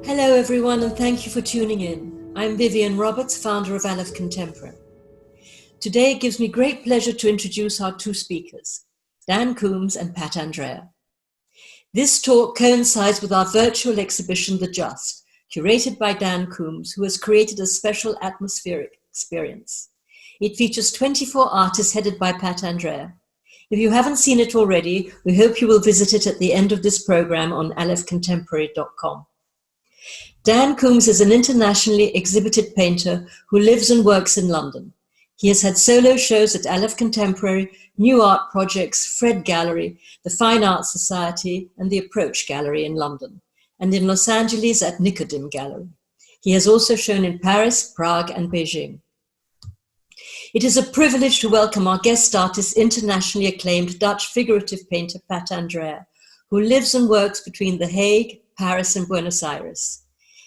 Hello everyone, and thank you for tuning in. I'm Vivian Roberts, founder of Aleph Contemporary. Today it gives me great pleasure to introduce our two speakers, Dan Coombs and Pat Andrea. This talk coincides with our virtual exhibition, The Just, curated by Dan Coombs, who has created a special atmospheric experience. It features 24 artists headed by Pat Andrea. If you haven't seen it already, we hope you will visit it at the end of this program on alephcontemporary.com. Dan Coombs is an internationally exhibited painter who lives and works in London. He has had solo shows at Aleph Contemporary, New Art Projects, Fred Gallery, the Fine Arts Society, and the Approach Gallery in London, and in Los Angeles at Nicodem Gallery. He has also shown in Paris, Prague, and Beijing. It is a privilege to welcome our guest artist, internationally acclaimed Dutch figurative painter Pat Andrea, who lives and works between The Hague, Paris, and Buenos Aires.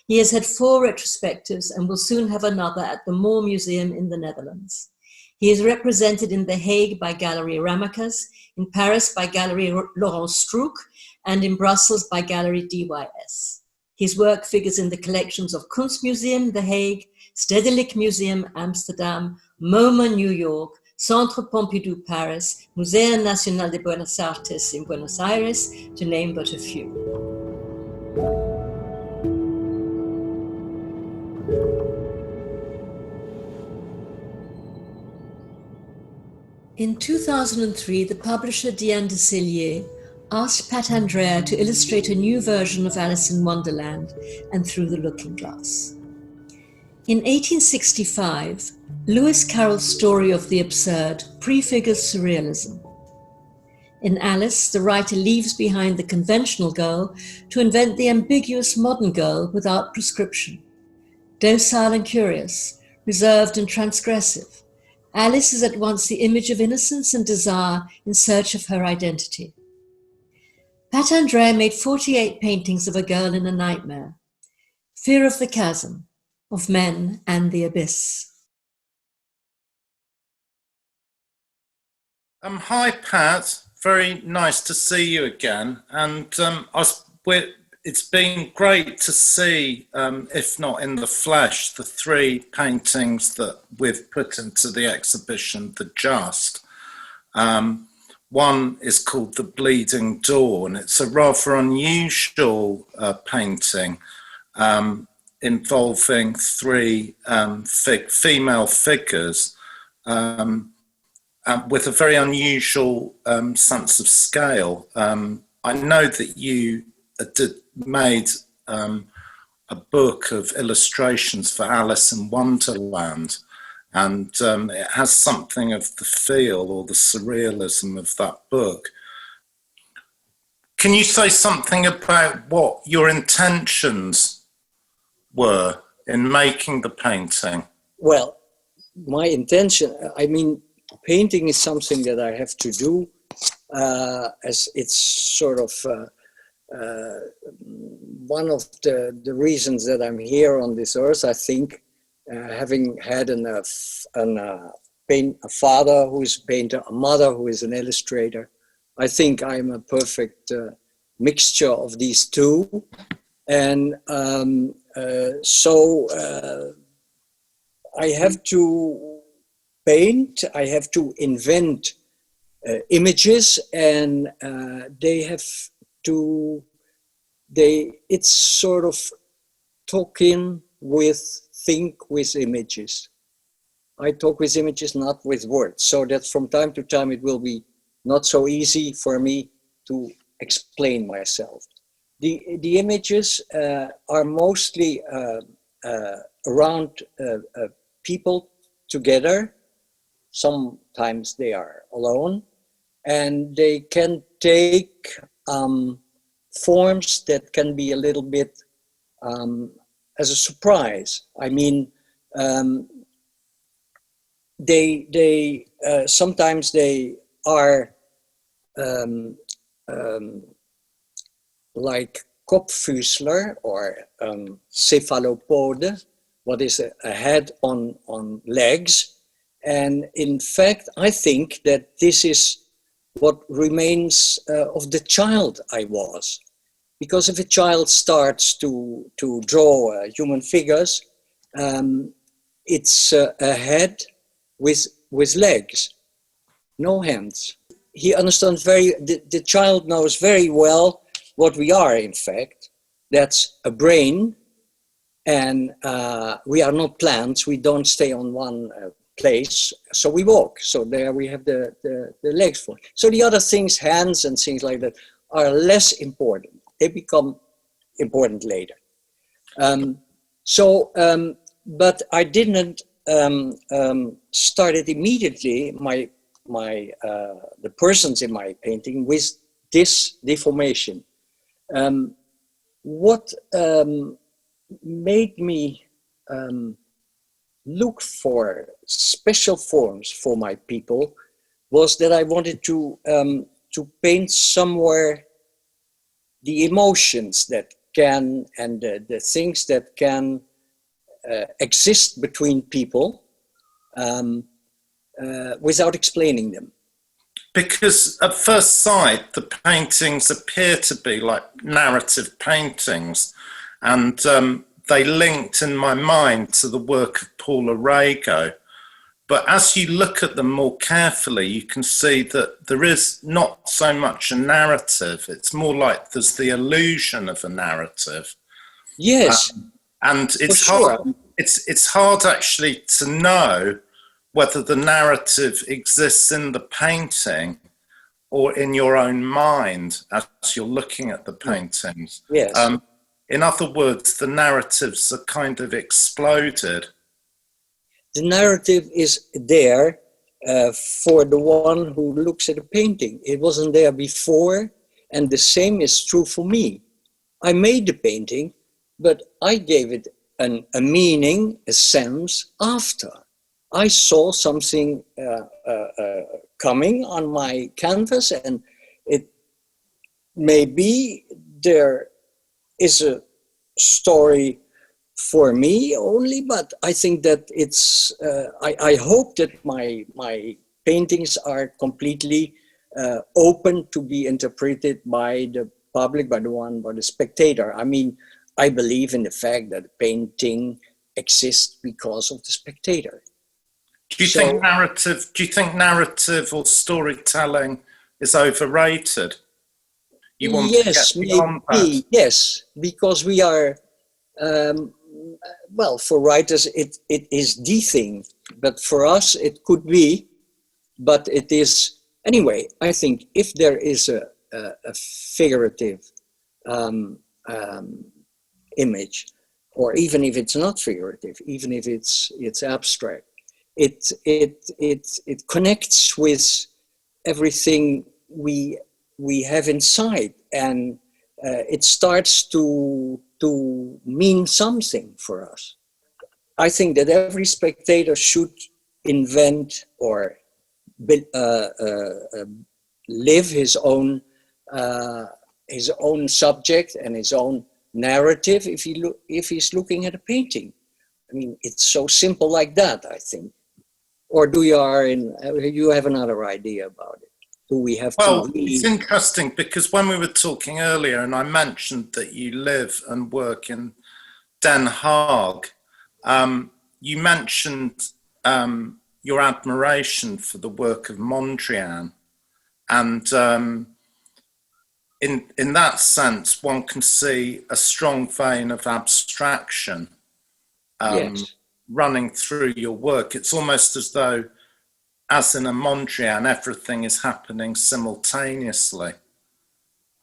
He has had 4 retrospectives and will soon have another at the Moore Museum in the Netherlands. He is represented in The Hague by Gallery Ramacas, in Paris by Gallery Laurent Strouk, and in Brussels by Gallery DYS. His work figures in the collections of Kunstmuseum, The Hague, Stedelijk Museum, Amsterdam, MoMA, New York, Centre Pompidou, Paris, Museo Nacional de Buenos Artes in Buenos Aires, to name but a few. In 2003, the publisher Diane de Cilliers asked Pat Andrea to illustrate a new version of Alice in Wonderland and Through the Looking Glass. In 1865, Lewis Carroll's story of the absurd prefigures surrealism. In Alice, the writer leaves behind the conventional girl to invent the ambiguous modern girl without prescription. Docile and curious, reserved and transgressive, Alice is at once the image of innocence and desire in search of her identity. Pat Andrea made 48 paintings of a girl in a nightmare, fear of the chasm, of men and the abyss. Hi, Pat. Very nice to see you again. And it's been great to see, if not in the flesh, the 3 paintings that we've put into the exhibition, The Just. One is called The Bleeding Dawn. It's a rather unusual painting involving 3 female figures with a very unusual sense of scale. I know that you made a book of illustrations for Alice in Wonderland, and it has something of the feel or the surrealism of that book. Can you say something about what your intentions were in making the painting? Well, my intention, painting is something that I have to do, as it's sort of one of the reasons that I'm here on this earth. I think having had a father who is a painter, a mother who is an illustrator, I think I'm a perfect mixture of these two. And so I have to paint, I have to invent images, and it's sort of talking think with images. I talk with images, not with words, so that from time to time it will be not so easy for me to explain myself. The images are mostly around people together. Sometimes they are alone, and they can take forms that can be a little bit as a surprise. I mean, sometimes they are like kopffüßler or cephalopode, what is a head on legs. And in fact, I think that this is what remains of the child I was. Because if a child starts to draw human figures, it's a head with legs, no hands. He understands the child knows very well what we are, in fact. That's a brain, and we are not plants. We don't stay on one place, so we walk. So there we have the legs for. So the other things, hands and things like that, are less important. They become important later. But I didn't start it immediately. The persons in my painting with this deformation. What made me look for special forms for my people was that I wanted to paint somewhere the emotions that can, and the things that can exist between people without explaining them. Because at first sight, the paintings appear to be like narrative paintings, and they linked in my mind to the work of Paul Arago. But as you look at them more carefully, you can see that there is not so much a narrative. It's more like there's the illusion of a narrative. Yes. And it's sure. hard. It's hard actually to know whether the narrative exists in the painting or in your own mind as you're looking at the paintings. Yes. In other words, the narratives are kind of exploded. The narrative is there for the one who looks at a painting. It wasn't there before, and the same is true for me. I made the painting, but I gave it a meaning, a sense after. I saw something coming on my canvas, and it maybe there is a story for me only, but I think that it's, I hope that my paintings are completely open to be interpreted by the public, by the spectator. I mean, I believe in the fact that painting exists because of the spectator. Do you think narrative or storytelling is overrated? You want yes, to get beyond that? Yes, because we are, well, for writers it is the thing, but for us it could be, but it is, anyway, I think if there is a figurative image, or even if it's not figurative, even if it's abstract, it connects with everything we have inside, and it starts to mean something for us. I think that every spectator should invent or live his own subject and his own narrative if he's looking at a painting. I mean, it's so simple like that, I think. Or do you have another idea about it? Do we have well, to? It's interesting because when we were talking earlier, and I mentioned that you live and work in Den Haag, you mentioned your admiration for the work of Mondrian, and in that sense, one can see a strong vein of abstraction. Yes. Running through your work. It's almost as though, as in a Mondrian, everything is happening simultaneously.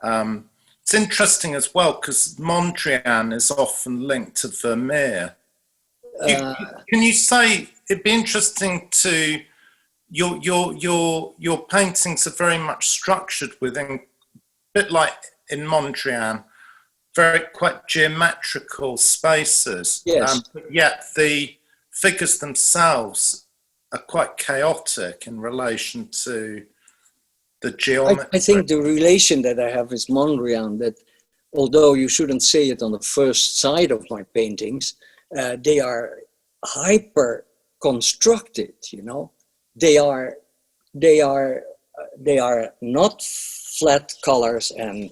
It's interesting as well because Mondrian is often linked to Vermeer. Can you say, it'd be interesting to, your paintings are very much structured within, a bit like in Mondrian, very quite geometrical spaces. Yes. But yet the figures themselves are quite chaotic in relation to the geometry. I think the relation that I have with Mondrian, that although you shouldn't say it on the first sight of my paintings, they are hyper constructed, you know. They are not flat colors and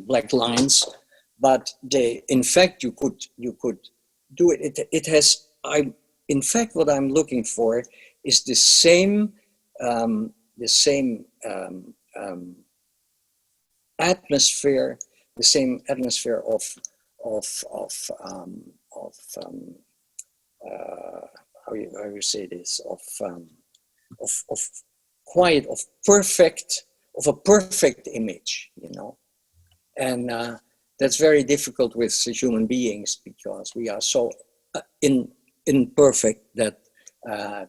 black lines. but in fact, you could do it. It has. In fact, what I'm looking for is the same atmosphere, how you say this, of quiet, of a perfect image, you know. And that's very difficult with human beings, because we are so imperfect that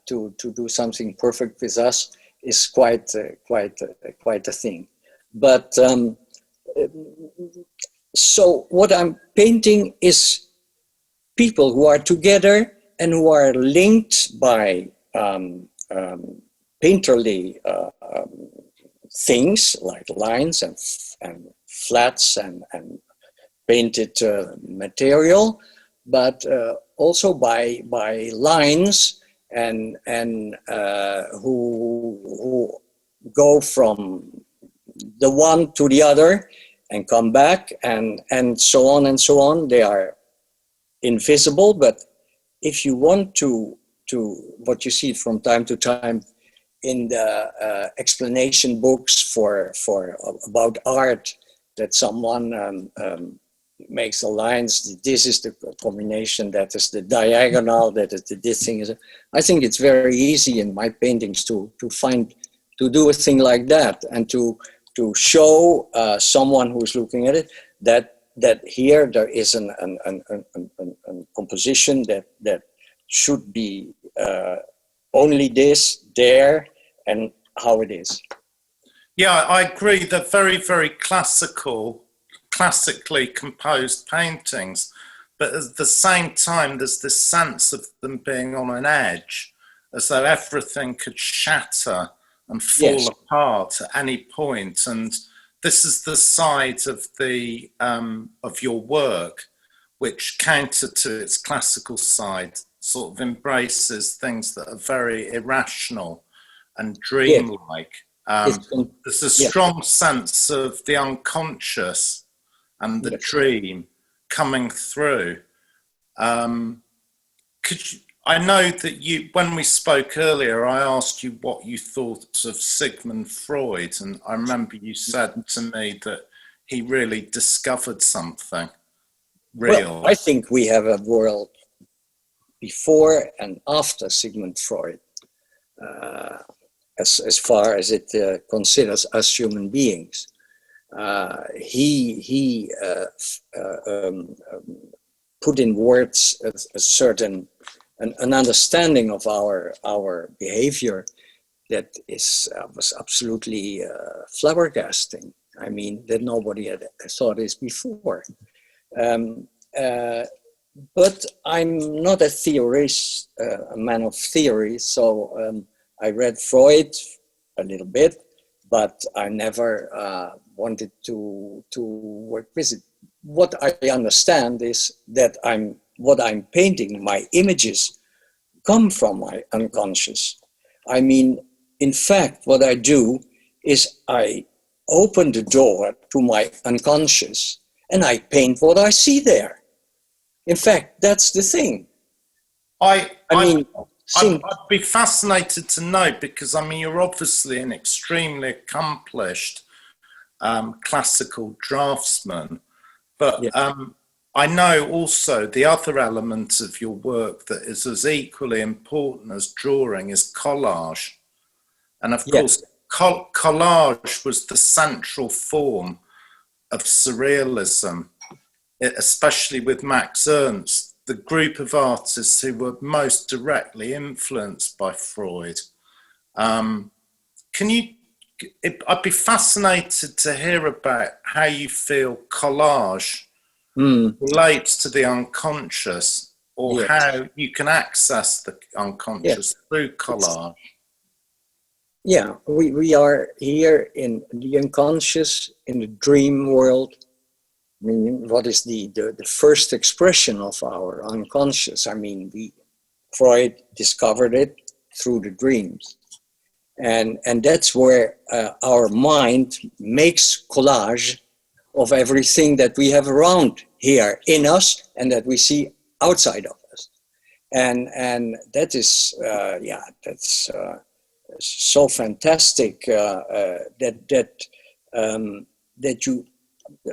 to do something perfect with us is quite a thing. But so what I'm painting is people who are together and who are linked by painterly things like lines and flats and painted material, but also by lines and who go from the one to the other and come back and so on and so on. They are invisible, but if you want to what you see from time to time in the explanation books for about art, that someone makes the lines, this is the combination, that is the diagonal, that is this thing is. I think it's very easy in my paintings to do a thing like that, and to show someone who's looking at it that here there is a composition that should be only this, there, and how it is. Yeah, I agree. They're very, very classically composed paintings, but at the same time, there's this sense of them being on an edge, as though everything could shatter and fall apart at any point. And this is the side of the of your work which, counter to its classical side, sort of embraces things that are very irrational and dreamlike. There's a strong sense of the unconscious and the dream coming through. I know that when we spoke earlier, I asked you what you thought of Sigmund Freud, and I remember you said to me that he really discovered something real. Well, I think we have a world before and after Sigmund Freud, as far as it considers us human beings. He put in words a certain an understanding of our behavior that was absolutely flabbergasting. I mean, that nobody had thought this before. But I'm not a theorist, a man of theory, so I read Freud a little bit, but I never wanted to work with it. What I understand is that what I'm painting, my images, come from my unconscious. I mean, in fact, what I do is I open the door to my unconscious and I paint what I see there. In fact, that's the thing. I'd be fascinated to know, because I mean, you're obviously an extremely accomplished classical draftsman, but I know also the other element of your work that is as equally important as drawing is collage. And of course, collage was the central form of surrealism, especially with Max Ernst, the group of artists who were most directly influenced by Freud. I'd be fascinated to hear about how you feel collage relates to the unconscious, or how you can access the unconscious through collage. Yeah, we are here in the unconscious, in the dream world. I mean, what is the first expression of our unconscious? I mean, Freud discovered it through the dreams. And that's where our mind makes collage of everything that we have around here in us and that we see outside of us. And that is, yeah, that's so fantastic that you,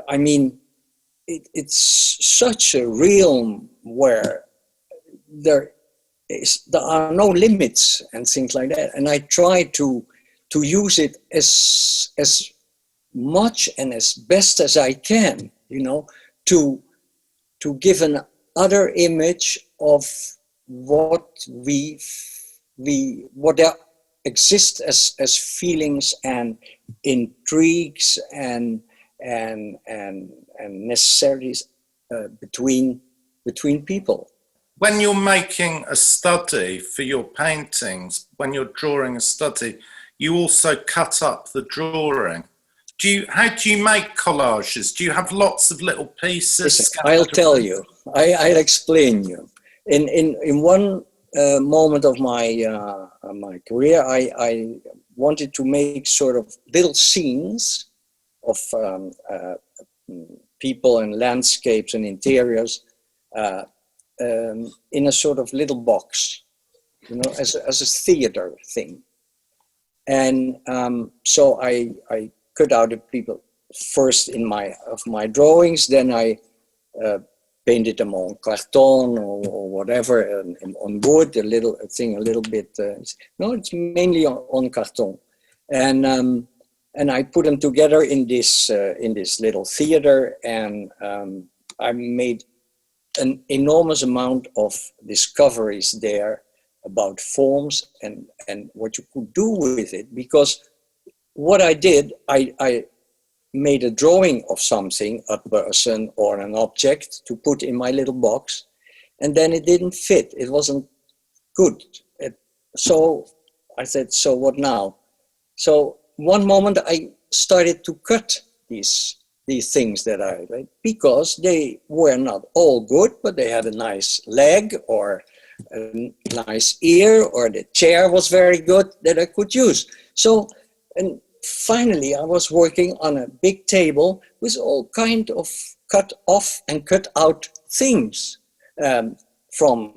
I mean, it's such a realm where there are no limits and things like that. And I try to use it as much and as best as I can, you know, to give an other image of what what there exist as feelings and intrigues and necessities between people. When you're making a study for your paintings, when you're drawing a study, you also cut up the drawing. How do you make collages? Do you have lots of little pieces? Listen, I'll tell you. I'll explain you. In one moment of my my career, I wanted to make sort of little scenes of people and landscapes and interiors in a sort of little box, you know, as a theater thing. And so I cut out the people first in my drawings, then I painted them on carton or whatever, and on wood, a little bit. No, it's mainly on carton, and I put them together in this little theater, and I made an enormous amount of discoveries there about forms and what you could do with it. Because what I did, I made a drawing of something, a person or an object, to put in my little box, and then it didn't fit. It wasn't good. So I said, so what now? So one moment I started to cut these things that I like, because they were not all good, but they had a nice leg or a nice ear, or the chair was very good that I could use. So, and finally I was working on a big table with all kind of cut off and cut out things, from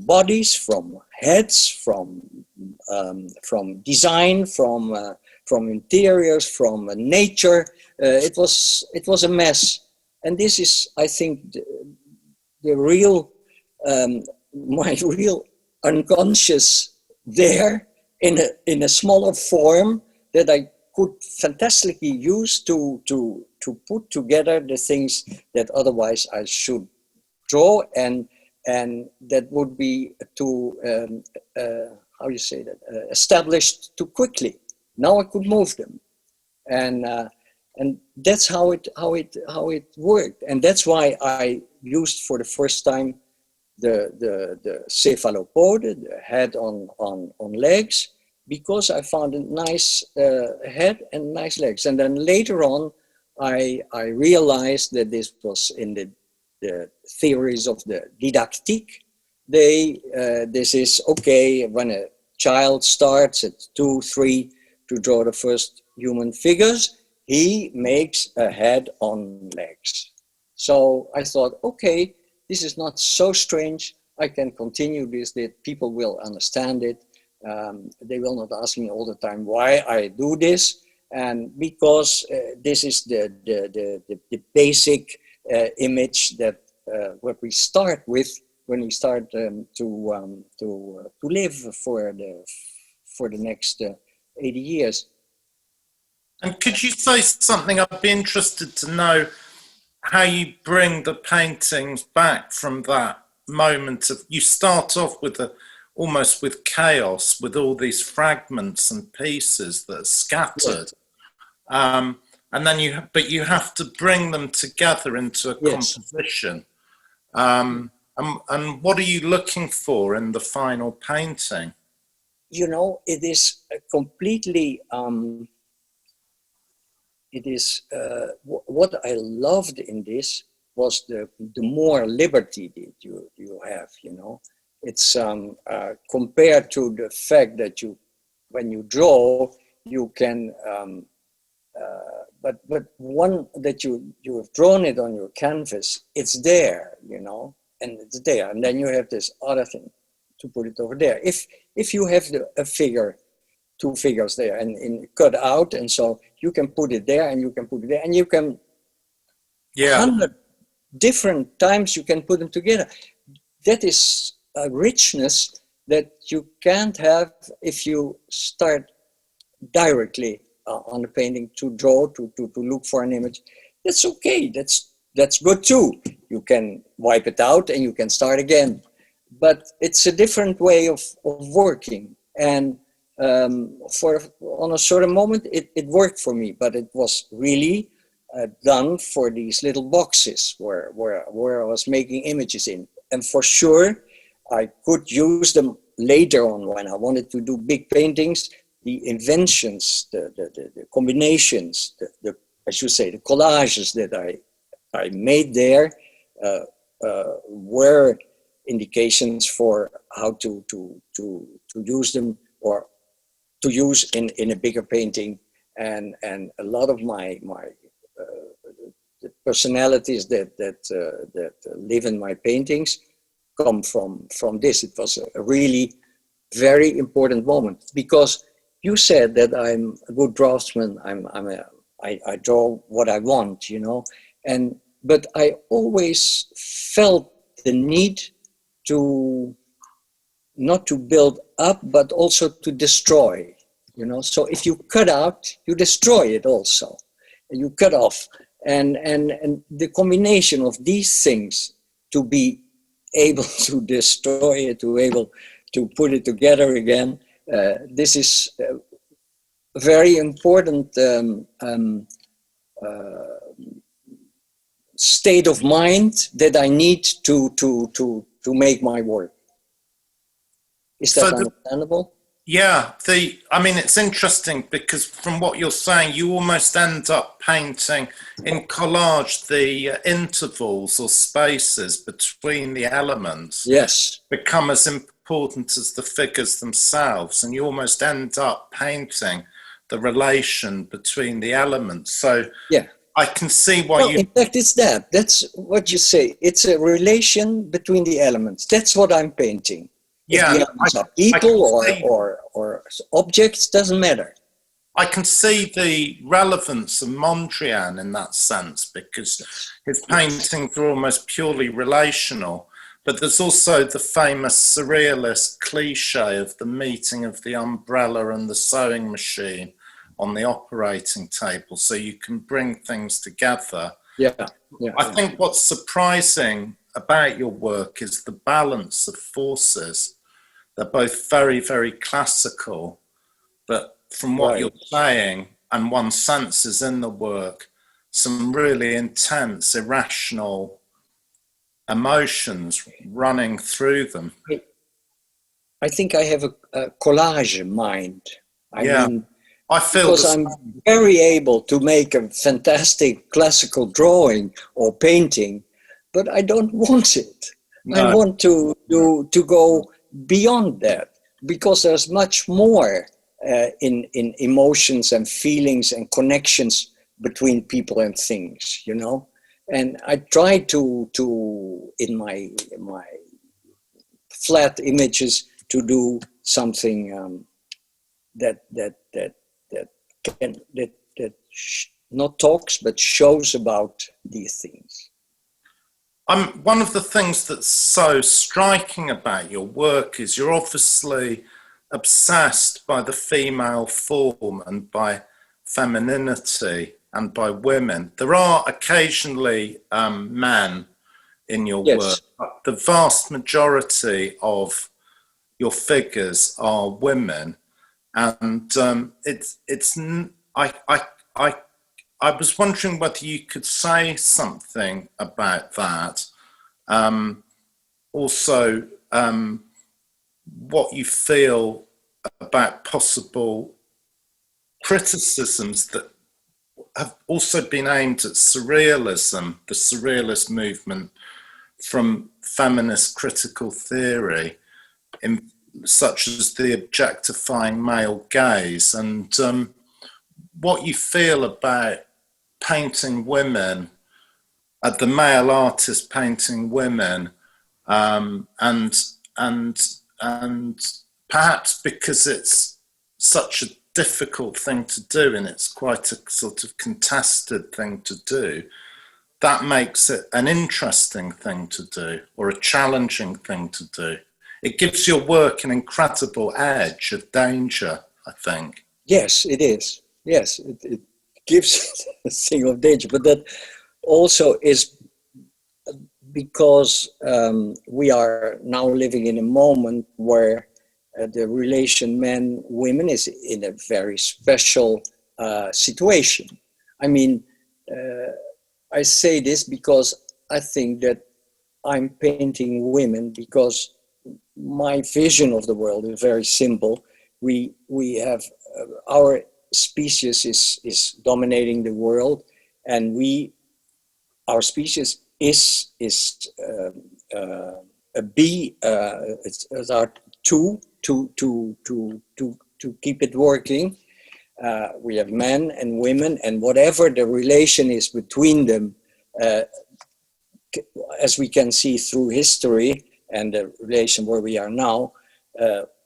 bodies, from heads, from design, from interiors, from nature. It was a mess, and this is, I think, the real my real unconscious there in a smaller form that I could fantastically use to put together the things that otherwise I should draw, and that would be too how you say that, established too quickly. Now I could move them, and that's how it worked, and that's why I used for the first time the cephalopod, the head on legs, because I found a nice head and nice legs. And then later on, I realized that this was in the theories of the didactique. This is okay when a child starts at 2, 3 to draw the first human figures, he makes a head on legs. So I thought, okay, this is not so strange. I can continue this, that people will understand it. They will not ask me all the time why I do this. And because this is the basic image that what we start with when we start to live for the next 80 years. And could you say something? I'd be interested to know how you bring the paintings back from that moment of, you start off with almost with chaos, with all these fragments and pieces that are scattered. Yes. And then you have to bring them together into a composition. And what are you looking for in the final painting? You know, it is completely, what I loved in this was the more liberty that you have, you know. It's compared to the fact that when you draw, you can but one that you have drawn it on your canvas, it's there, you know, and it's there, and then you have this other thing to put it over there. If you have a figure, two figures there, and cut out, and so you can put it there, and you can put it there, and you can 100 different times you can put them together. That is a richness that you can't have if you start directly on the painting to draw, to look for an image. That's okay, that's good too. You can wipe it out and you can start again. But it's a different way of working. And on a certain moment, it worked for me, but it was really done for these little boxes where I was making images in. And for sure, I could use them later on when I wanted to do big paintings. The inventions, the combinations, I should say, the collages that I made there were indications for how to use them, or to use in a bigger painting. And a lot of my the personalities that live in my paintings come from this. It was a really very important moment, because you said that I'm a good draftsman. I draw what I want, you know, but I always felt the need to not to build up, but also to destroy, you know. So if you cut out, you destroy it also. You cut off, and the combination of these things, to be able to destroy it, to able to put it together again. This is a very important state of mind that I need to make my work. Is that understandable? Yeah, I mean, it's interesting because from what you're saying, you almost end up painting in collage the intervals or spaces between the elements. Yes. Become as important as the figures themselves, and you almost end up painting the relation between the elements. So yeah, I can see why in fact, it's that. That's what you say. It's a relation between the elements. That's what I'm painting. Yeah, if the elements are people or objects, doesn't matter. I can see the relevance of Mondrian in that sense, because his paintings are almost purely relational. But there's also the famous surrealist cliche of the meeting of the umbrella and the sewing machine on the operating table, so you can bring things together. I think what's surprising about your work is the balance of forces. They're both very, very classical, but from what you're saying, and one senses in the work, some really intense, irrational emotions running through them. I think I have a collage mind. I mean, I feel because I'm very able to make a fantastic classical drawing or painting, but I don't want it. No. I want to go beyond that, because there's much more in emotions and feelings and connections between people and things, you know. And I try to in my flat images to do something that not talks but shows about these things. One of the things that's so striking about your work is you're obviously obsessed by the female form and by femininity and by women. There are occasionally men in your work, but the vast majority of your figures are women, and I was wondering whether you could say something about that. Also, what you feel about possible criticisms that have also been aimed at surrealism, the surrealist movement, from feminist critical theory, such as the objectifying male gaze, and what you feel about painting women, the male artist painting women, and perhaps because it's such a difficult thing to do and it's quite a sort of contested thing to do, that makes it an interesting thing to do or a challenging thing to do. It gives your work an incredible edge of danger, I think. Yes, it is. Yes, it gives a thing of danger, but that also is because we are now living in a moment where the relation men-women is in a very special situation. I mean, I say this because I think that I'm painting women because my vision of the world is very simple. We have our species is dominating the world, and our species is a bee. It's our tool to keep it working. We have men and women, and whatever the relation is between them, as we can see through history and the relation where we are now,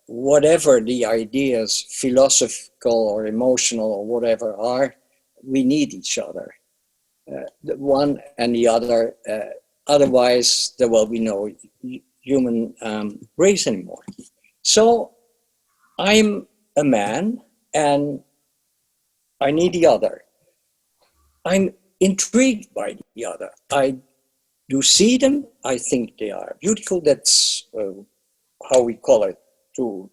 whatever the ideas, philosophical or emotional or whatever are, we need each other, the one and the other. Otherwise, there will be no human race anymore. So I'm a man and I need the other. I'm intrigued by the other. I do see them. I think they are beautiful. That's how we call it, to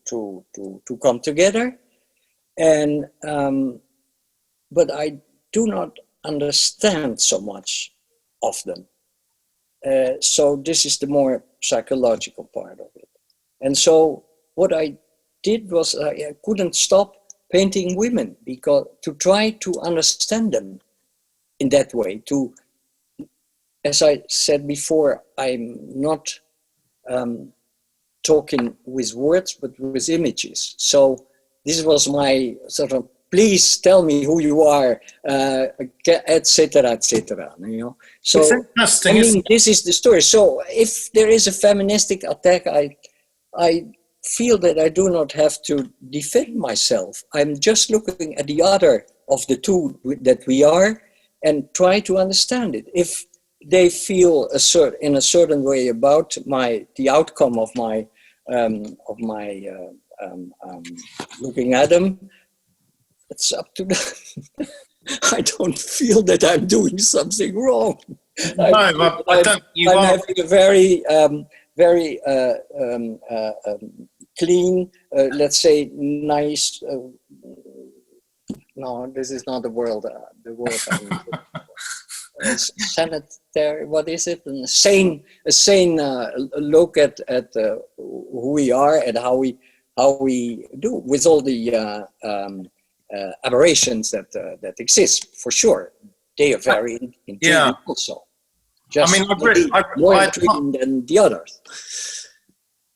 come together. And but I do not understand so much of them. So this is the more psychological part of it. And so what I did was I couldn't stop painting women because to try to understand them in that way. To, as I said before, I'm not talking with words, but with images. So this was my sort of, please tell me who you are, etc., etc. You know. So it's interesting, I mean, this is the story. So if there is a feministic attack, I feel that I do not have to defend myself. I'm just looking at the other of the two that we are and try to understand it. If they feel in a certain way about the outcome of my looking at them, it's up to them. I don't feel that I'm doing something wrong. No, I don't. I'm having a very clean, let's say, nice. No, this is not the word. The word. Sanitary. What is it? A sane look at who we are and how we do with all the aberrations that exist. For sure, they are very intriguing also. Just, I mean, more intriguing than the others.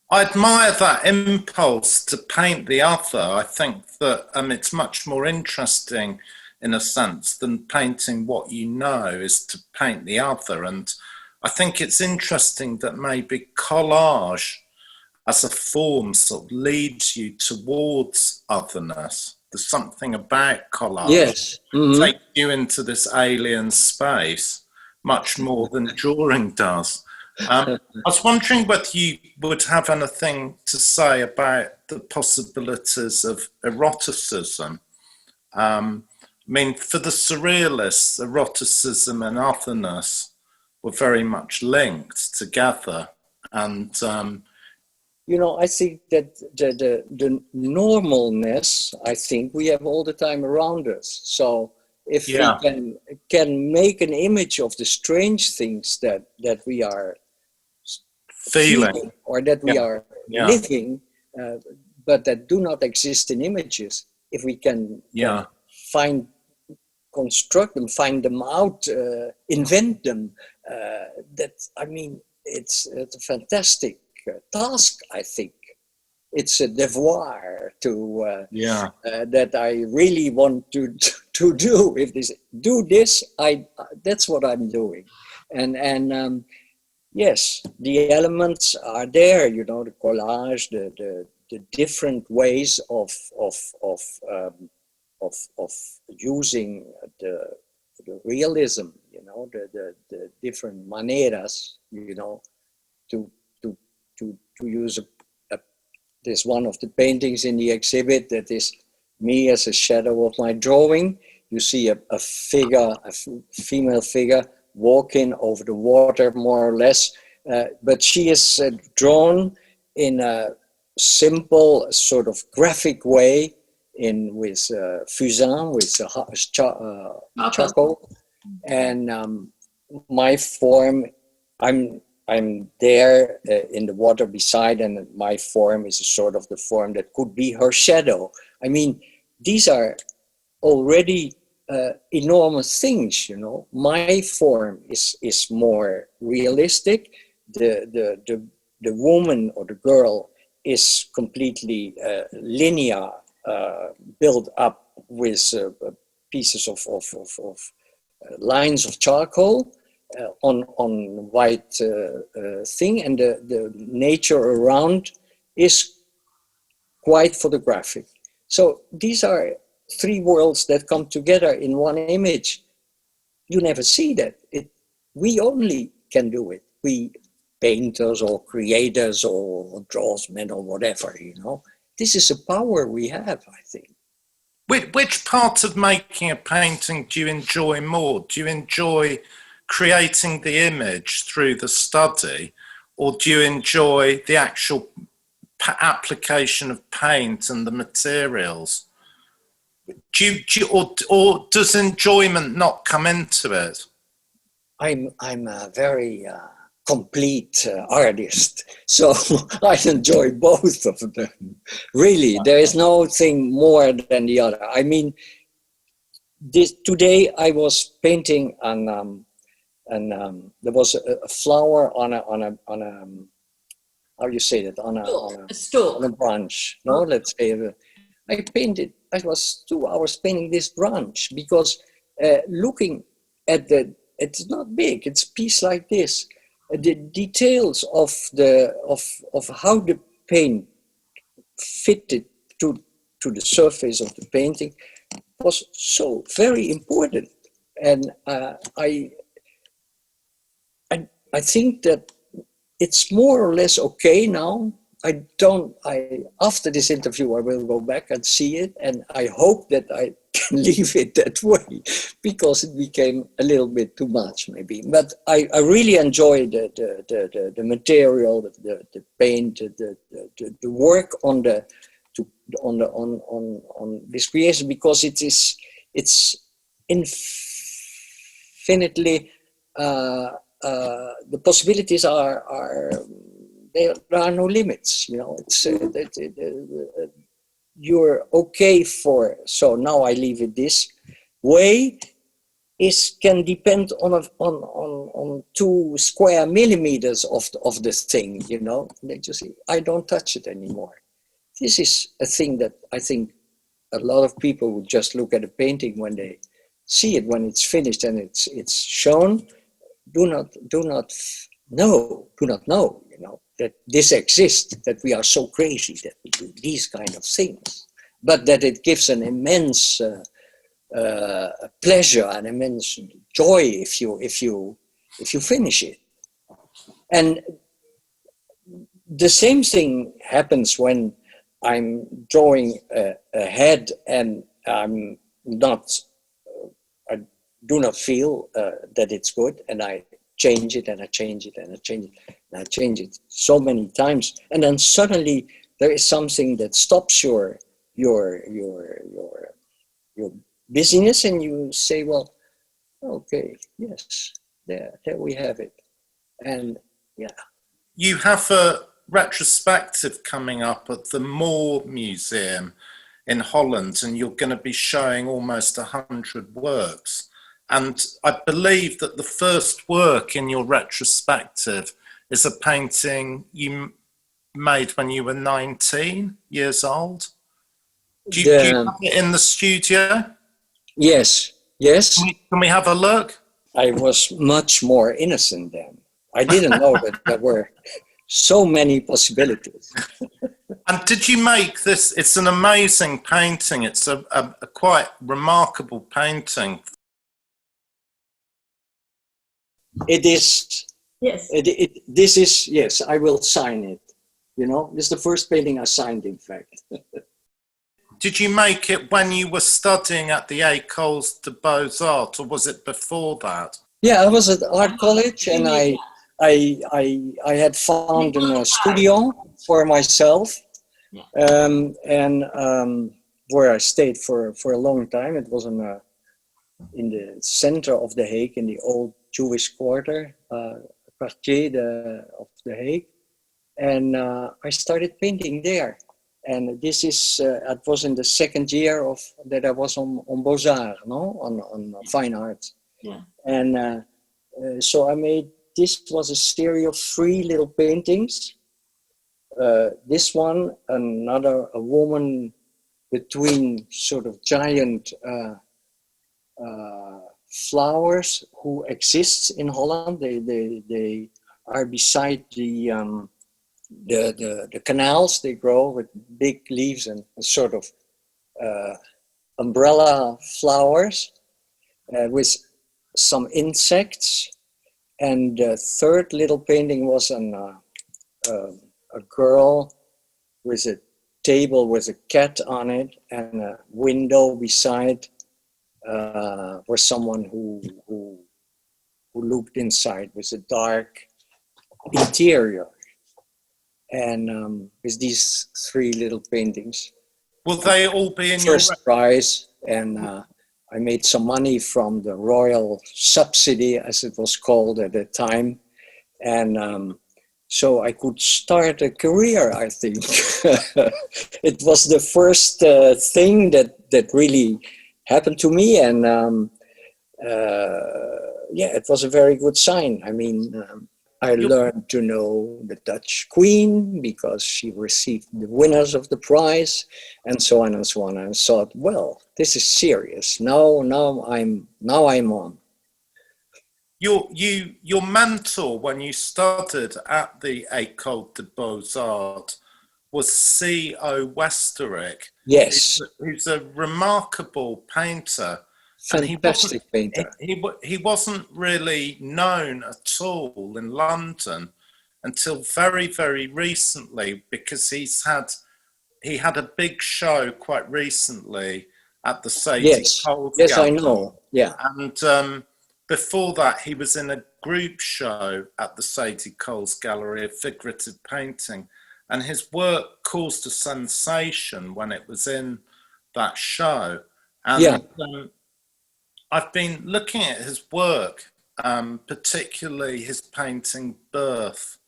I admire that impulse to paint the other. I think that it's much more interesting, in a sense, than painting what you know, is to paint the other. And I think it's interesting that maybe collage as a form sort of leads you towards otherness. There's something about collage. Yes. Mm-hmm. Take you into this alien space much more than drawing does. I was wondering whether you would have anything to say about the possibilities of eroticism. I mean, for the surrealists, eroticism and otherness were very much linked together. And, you know, I think that the normalness, I think we have all the time around us. So if we can make an image of the strange things that we are feeling or that we are living, but that do not exist in images, if we can construct them, find them out, invent them, it's a fantastic task, I think. It's a devoir to that I really want to to do. If they say, do this, that's what I'm doing. And yes, the elements are there, you know, the collage, the different ways of using the realism, you know, the different maneras, you know, to use there's one of the paintings in the exhibit that is me as a shadow of my drawing. You see a figure, a female figure walking over the water, more or less, but she is drawn in a simple sort of graphic way with fusain, with charcoal, and my form, I'm there in the water beside, and my form is a sort of the form that could be her shadow. I mean, these are already enormous things, you know. My form is more realistic. The woman or the girl is completely linear, built up with pieces of lines of charcoal on white thing, and the nature around is quite photographic. So these are three worlds that come together in one image. You never see that. We only can do it. We painters or creators or draughtsmen or whatever, you know. This is a power we have, I think. Which part of making a painting do you enjoy more? Do you enjoy creating the image through the study, or do you enjoy the actual application of paint and the materials? Or does enjoyment not come into it? I'm a very complete artist, so I enjoy both of them. Really, there is no thing more than the other. I mean, today I was painting on, and there was a flower on a how do you say that, on a branch. No, let's say I painted. I was 2 hours painting this branch because looking at it's not big. It's a piece like this. The details of how the paint fitted to the surface of the painting was so very important, and I think that it's more or less okay now. After this interview, I will go back and see it, and I hope that I can leave it that way, because it became a little bit too much, maybe. But I really enjoy the material, the paint, the work on this creation, because it's infinitely. The possibilities are there are no limits, you know. It's you're okay for, so now I leave it this way, can depend on 2 square millimeters of the thing, you know. They just say, I don't touch it anymore. This is a thing that I think a lot of people would just look at a painting when they see it, when it's finished and it's shown. Do not know, you know, that this exists, that we are so crazy that we do these kind of things, but that it gives an immense pleasure, an immense joy if you finish it. And the same thing happens when I'm drawing a head and I'm not. I do not feel that it's good, and I change it and I change it and I change it and I change it so many times, and then suddenly there is something that stops your busyness, and you say, well, okay, yes, there we have it. And yeah, you have a retrospective coming up at the Moore Museum in Holland, and you're going to be showing almost 100 works. And I believe that the first work in your retrospective is a painting you made when you were 19 years old. Do you have it in the studio? Yes, yes. Can we have a look? I was much more innocent then. I didn't know that there were so many possibilities. And did you make this? It's an amazing painting. It's a quite remarkable painting. It is. Yes. This is, yes, I will sign it. You know, this is the first painting I signed, in fact. Did you make it when you were studying at the Écoles de Beaux-Arts, or was it before that? Yeah, I was at art college, and I had found a studio for myself, where I stayed for a long time. It was in the center of The Hague, in the old Jewish quarter, quartier of The Hague, and I started painting there. And this is, it was in the second year that I was on Beaux-Arts, no? on fine arts. Yeah. And so I made, this was a series of 3 little paintings. This one, a woman between sort of giant flowers who exists in Holland. They are beside the canals. They grow with big leaves and sort of umbrella flowers with some insects. And the third little painting was a girl with a table with a cat on it and a window beside where someone who looked inside with a dark interior. And with these 3 little paintings. Will they all be in your first prize? And I made some money from the royal subsidy, as it was called at the time. And so I could start a career, I think. It was the first thing that really happened to me. And yeah, it was a very good sign. I mean, I learned to know the Dutch Queen because she received the winners of the prize, and so on and so on. And I thought, well, this is serious. Now I'm on. Your mentor when you started at the École de Beaux-Arts was C.O. Westerick. Yes, Who's a remarkable painter. fantastic painter. He wasn't really known at all in London until very, very recently, because he had a big show quite recently at the Sadie Coles Yes, Gallery. I know. Yeah. And before that, he was in a group show at the Sadie Coles Gallery of figurative painting, and his work caused a sensation when it was in that show. And I've been looking at his work, particularly his painting Birth,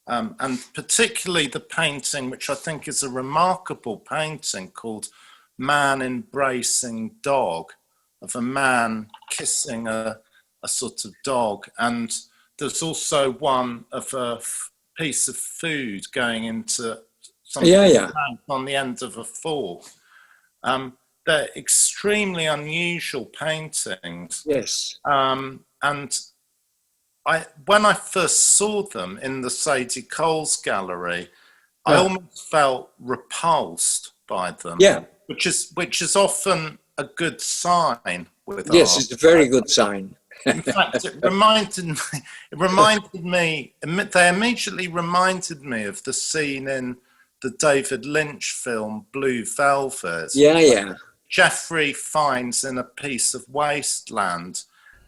and particularly the painting, which I think is a remarkable painting, called Man Embracing Dog, of a man kissing a sort of dog. And there's also one of a piece of food going into something on the end of a fork. They're extremely unusual paintings. Yes. And when I first saw them in the Sadie Coles Gallery, I almost felt repulsed by them. Yeah. Which is often a good sign with art. Yes, it's a very good sign. In fact, it reminded me. They immediately reminded me of the scene in the David Lynch film Blue Velvet. Yeah. Jeffrey finds in a piece of wasteland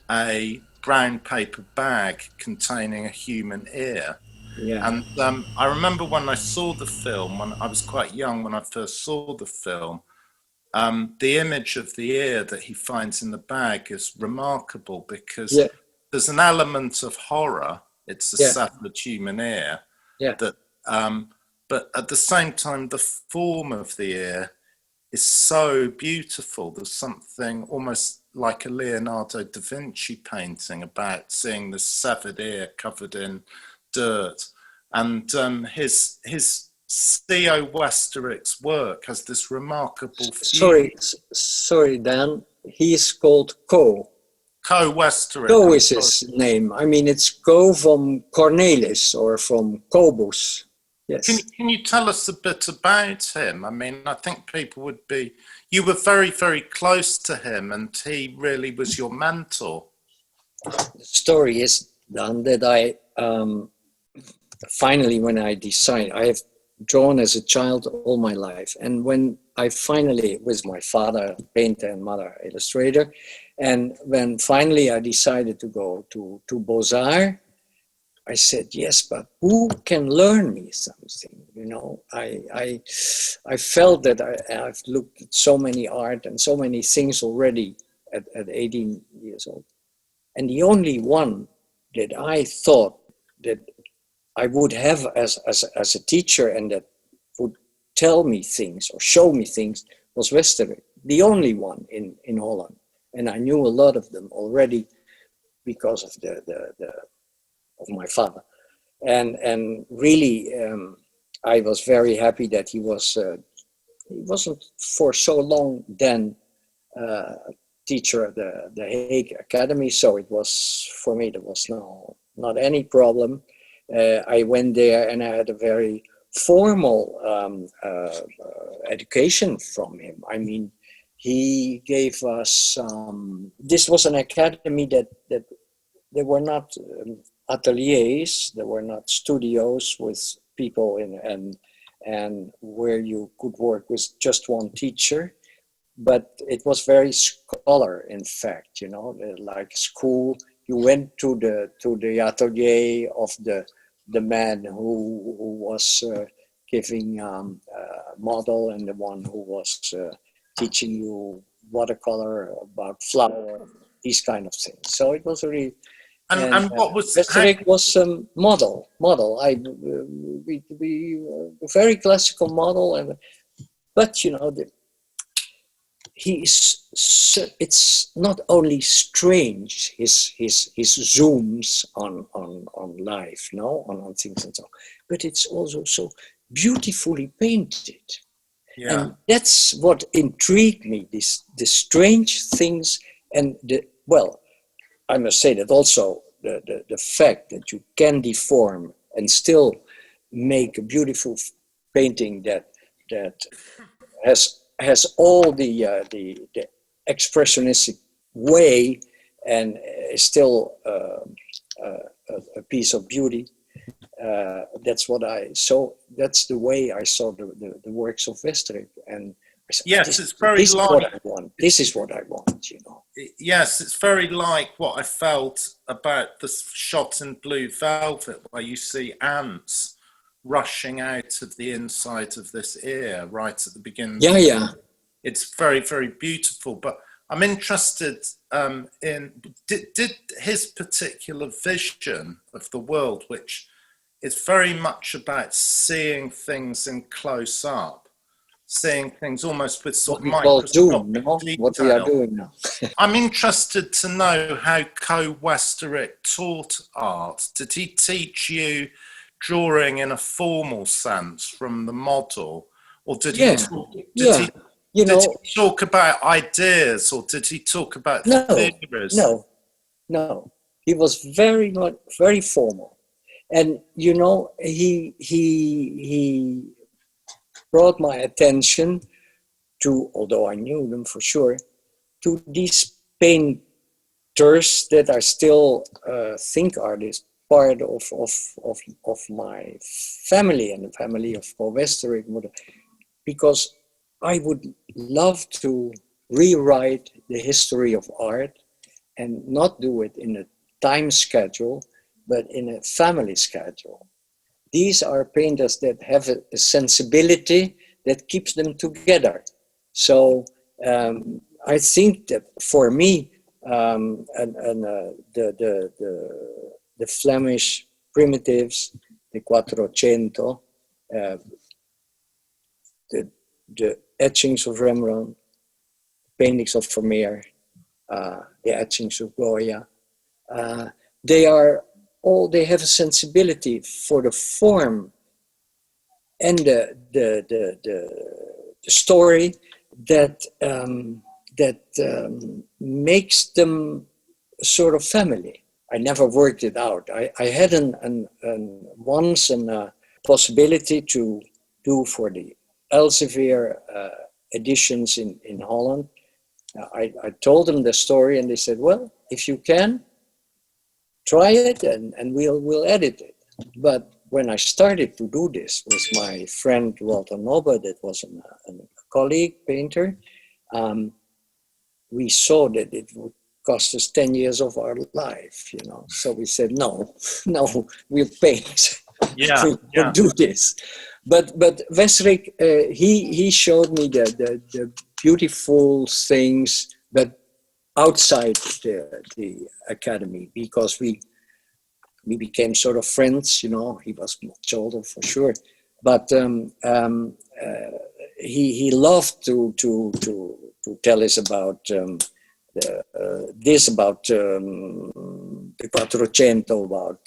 a brown paper bag containing a human ear. Yeah. And I remember when I saw the film, when I was quite young, when I first saw the film, the image of the ear that he finds in the bag is remarkable, because there's an element of horror. It's a severed human ear. That, but at the same time, the form of the ear is so beautiful. There's something almost like a Leonardo da Vinci painting about seeing the severed ear covered in dirt. And his C.O. Westerick's work has this remarkable Sorry, Dan. He's called Co. Co-Westering. Co is his name. I mean, it's Co from Cornelis or from Cobus. Yes. Can you tell us a bit about him? I mean, I think people would be... You were very, very close to him, and he really was your mentor. The story is done that I finally, when I decided, I have drawn as a child all my life, and when I finally, with my father painter and mother illustrator, and when finally I decided to go to Beaux-Arts, I said, yes, but who can learn me something? You know, I felt that I've looked at so many art and so many things already at 18 years old. And the only one that I thought that I would have as a teacher and that would tell me things or show me things was Westering, the only one in Holland. And I knew a lot of them already because of of my father. And really, I was very happy that he wasn't for so long then teacher at the Hague Academy. So it was, for me, there was not any problem. I went there and I had a very formal education from him. I mean, he gave us, this was an academy that there were not ateliers, there were not studios with people and where you could work with just one teacher, but it was very scholar, in fact, you know, like school. You went to the atelier of the man who was giving model and the one who was teaching you watercolor, about flower, these kind of things. So it was really. And what was Westering was model. We very classical model, but you know, it's not only strange his zooms on life, no, on things and so on, but it's also so beautifully painted. Yeah. And that's what intrigued me, the strange things and I must say that also the fact that you can deform and still make a beautiful painting that has all the expressionistic way and is still a piece of beauty. That's the way I saw the works of Westering, and I said, yes, it's very this like is what I want. This is what I want, you know. Yes, it's very like what I felt about the shot in Blue Velvet, where you see ants rushing out of the inside of this ear right at the beginning. Yeah, yeah. It's very, very beautiful. But I'm interested in, did his particular vision of the world, which is very much about seeing things in close up, seeing things almost with sort of microscopic detail. What we are doing now. I'm interested to know how Westering taught art. Did he teach you drawing in a formal sense from the model, or did he talk about ideas, or did he talk about theories? No. He was very formal, and you know, he brought my attention to, although I knew them for sure, to these painters that I still think are this part of my family and the family of Westering, because I would love to rewrite the history of art and not do it in a time schedule, but in a family schedule. These are painters that have a sensibility that keeps them together. So I think that for me, the Flemish primitives, the Quattrocento, the etchings of Rembrandt, paintings of Vermeer, the etchings of Goya, they have a sensibility for the form and the story that makes them sort of family. I never worked it out. I had once a possibility to do for the Elsevier editions in Holland. I told them the story, and they said, "Well, if you can, try it, and we'll edit it." But when I started to do this with my friend Walter Nobbe, that was a colleague painter, we saw that it would cost us 10 years of our life, you know. So we said, no, we'll paint. We'll do this. But Wessing, he showed me the beautiful things, but outside the academy, because we became sort of friends, you know. He was much older for sure, but he loved to tell us about the Quattrocento, about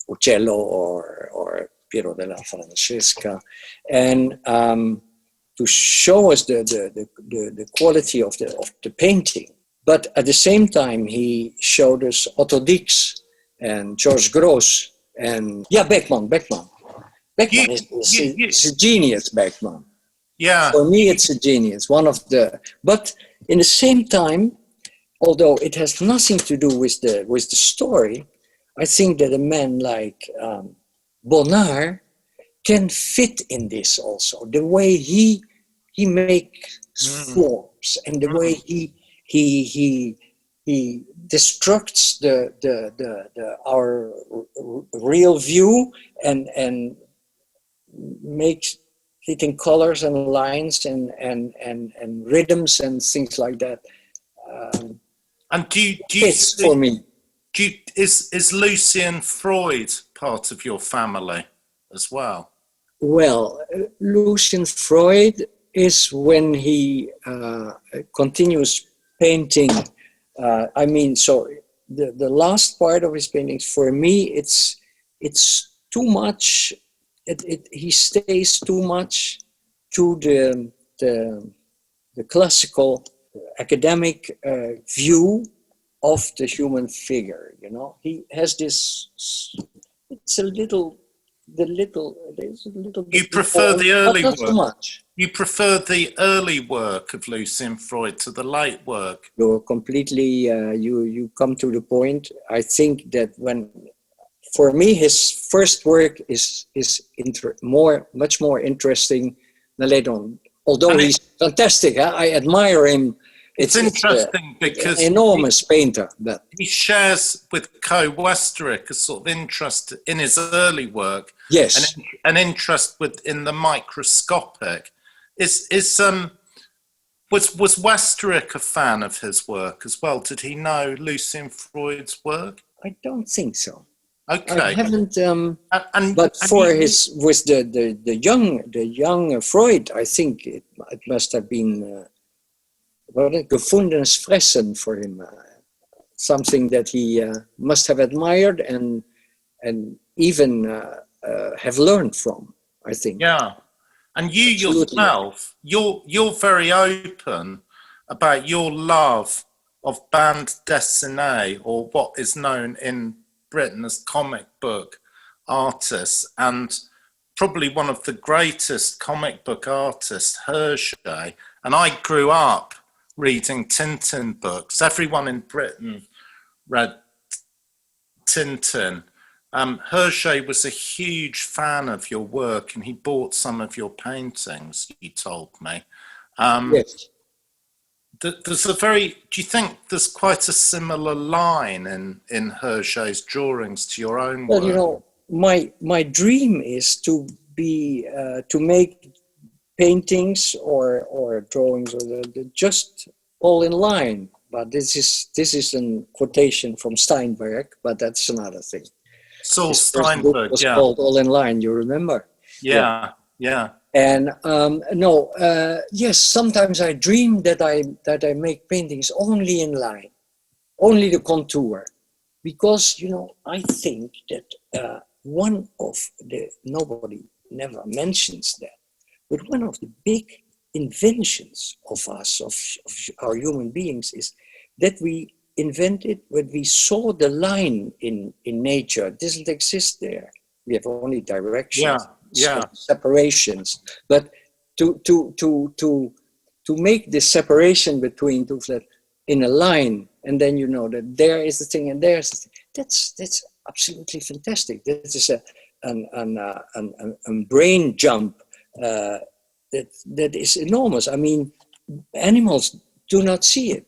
Uccello or Piero della Francesca, and to show us the quality of the painting. But at the same time, he showed us Otto Dix and George Gross and Beckman. Beckman is a genius, Beckman. Yeah. For me, it's a genius. But in the same time, although it has nothing to do with the story, I think that a man like Bonnard can fit in this also. The way he makes forms, and the way he destructs our real view and makes it in colors and lines and rhythms and things like that. And do you it's for me. Is Lucien Freud part of your family as well? Well, Lucien Freud is when he continues painting. So the last part of his paintings, for me, it's too much. He stays too much to the classical academic view of the human figure. You know, he has this. It's a little. There's a little bit. You prefer the early not work. Too much. You prefer the early work of Lucien Freud to the late work. You're completely. You come to the point. I think that for me, his first work is much more interesting than later on. Although he's fantastic, I admire him. It's interesting because an enormous painter. But he shares with Co Westerich a sort of interest in his early work. Yes, an interest in the microscopic. Was Westerich a fan of his work as well? Did he know Lucien Freud's work? I don't think so. Okay. I haven't. But for the young Freud, I think it must have been gefundenes Fressen for him, something that he must have admired and even have learned from, I think. Yeah, and you yourself, you're very open about your love of bande dessinée, or what is known in Britain as comic book artists, and probably one of the greatest comic book artists, Hergé. And I grew up reading Tintin books. Everyone in Britain read Tintin. Hergé was a huge fan of your work, and he bought some of your paintings, you told me. Yes. Do you think there's quite a similar line in Hergé's drawings to your own work? Well, you know, my dream is to make paintings or drawings or just all in line. But this is a quotation from Steinberg, but that's another thing. So His Steinberg, first book was called All in Line. You remember? Yeah. And yes, sometimes I dream that I make paintings only in line, only the contour, because I think that one of nobody never mentions that, but one of the big inventions of us, of our human beings, is that we invented when we saw the line in nature. It doesn't exist there. We have only directions, separations. But to make this separation between two flat in a line, and then you know that there is the thing and there's the thing. That's absolutely fantastic. This is a brain jump that is enormous. I mean, animals do not see it.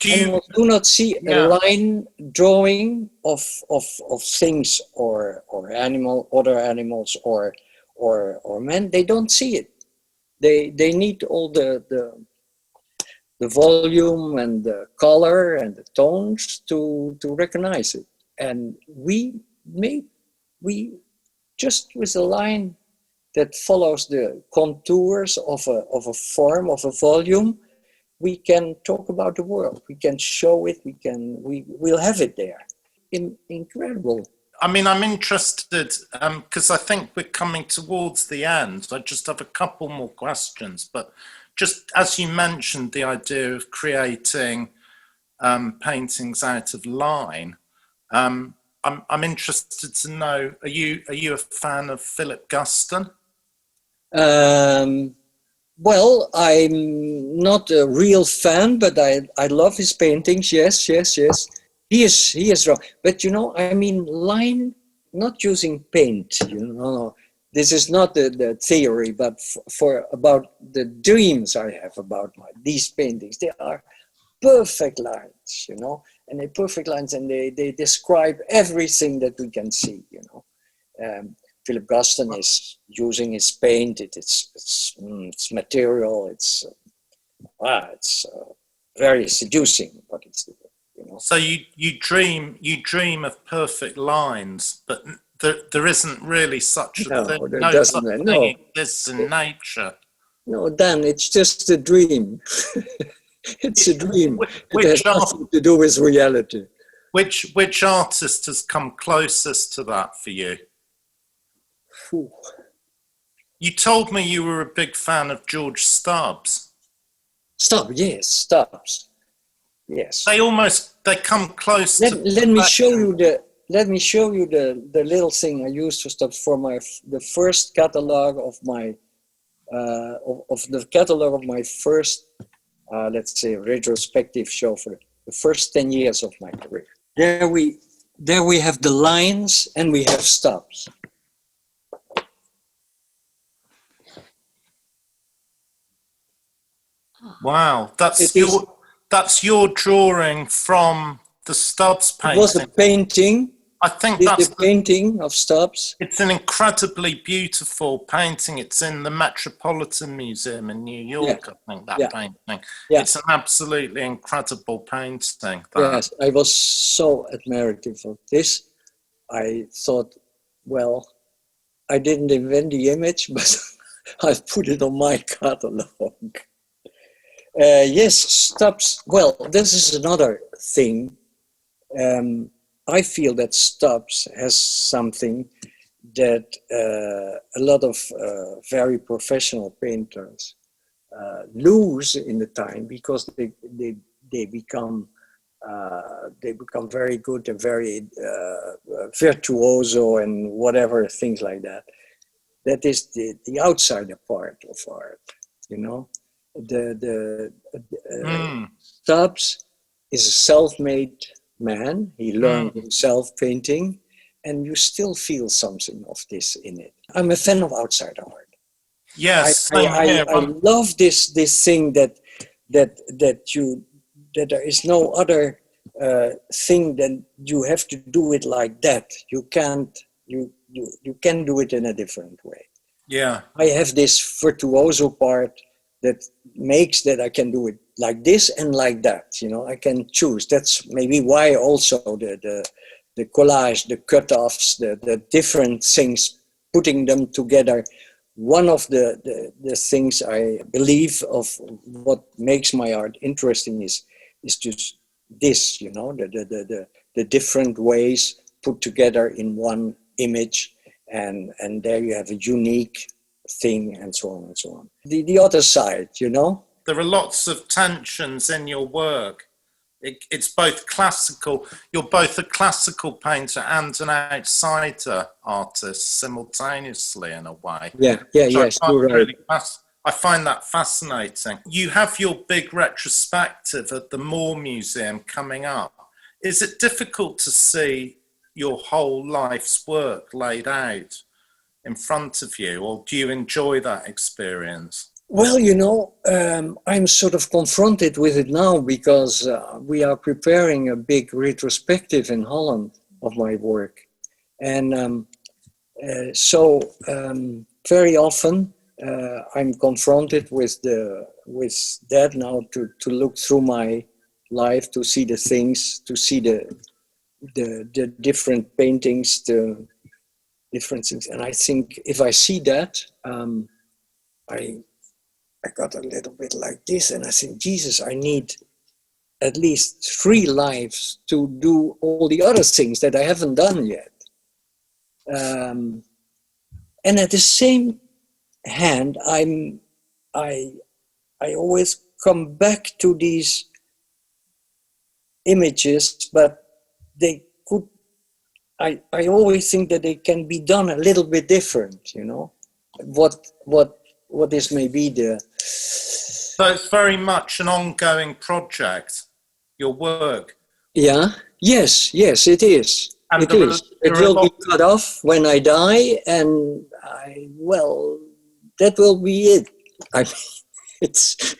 Animals do not see a line drawing of things or other animals or men. They don't see it. They need all the volume and the color and the tones to recognize it. And we just with a line that follows the contours of a form, of a volume, we can talk about the world. We can show it. We'll have it there. Incredible. I mean, I'm interested because I think we're coming towards the end. I just have a couple more questions, but just as you mentioned, the idea of creating paintings out of line. I'm interested to know: are you a fan of Philip Guston? Well, I'm not a real fan, but I love his paintings. Yes. He is wrong. But you know, I mean, line, not using paint. You know, this is not the theory, but for about the dreams I have about these paintings. They are perfect lines, you know, and they're perfect lines, and they describe everything that we can see. You know. Philip Guston is using his paint. It's material. It's very seducing. What it's doing, you know. So you dream of perfect lines, but there isn't really such a thing. No such thing exists in nature. No, Dan, it's just a dream. It's a dream. It has nothing to do with reality. Which artist has come closest to that for you? Whew. You told me you were a big fan of George Stubbs. Stubbs. Yes. They come close. Let me show you the little thing I used for Stubbs for the first catalog of my first let's say retrospective show for the first 10 years of my career. There we have the lines and we have Stubbs. Wow, that's your drawing from the Stubbs painting. It was a painting. I think that's the painting of Stubbs. It's an incredibly beautiful painting. It's in the Metropolitan Museum in New York. I think that painting. Yeah. It's an absolutely incredible painting. Yes, I was so admirative of this. I thought, well, I didn't invent the image, but I put it on my catalog. Yes, Stubbs. Well, this is another thing. I feel that Stubbs has something that a lot of very professional painters lose in the time, because they become very good and very virtuoso and whatever, things like that. That is the outsider part of art, you know. Stubbs is a self-made man. He learned himself painting, and you still feel something of this in it. I'm a fan of outsider art. Yes, I love this thing that there is no other thing than you have to do it like that. You can do it in a different way. Yeah, I have this virtuoso part that makes that I can do it like this and like that. You know, I can choose. That's maybe why also the collage, the cut-offs, the different things, putting them together. One of the things I believe of what makes my art interesting is just this, you know, the different ways put together in one image, and there you have a unique thing, and so on and so on. The other side, you know? There are lots of tensions in your work. It's both classical, you're both a classical painter and an outsider artist simultaneously in a way. Yeah, yes, you're right. I find that fascinating. You have your big retrospective at the Moore Museum coming up. Is it difficult to see your whole life's work laid out in front of you, or do you enjoy that experience? Well, you know, I'm sort of confronted with it now because we are preparing a big retrospective in Holland of my work. And so very often I'm confronted with that now to look through my life, to see the things, to see the different paintings, the different things. And I think if I see that, I got a little bit like this, and I think, Jesus, I need at least 3 lives to do all the other things that I haven't done yet. And at the same hand, I always come back to these images, but they could. I always think that they can be done a little bit different. You know, what is maybe the. So it's very much an ongoing project, your work. Yeah. Yes, it is. And it is. It will be cut off when I die, and that will be it. I mean, it's.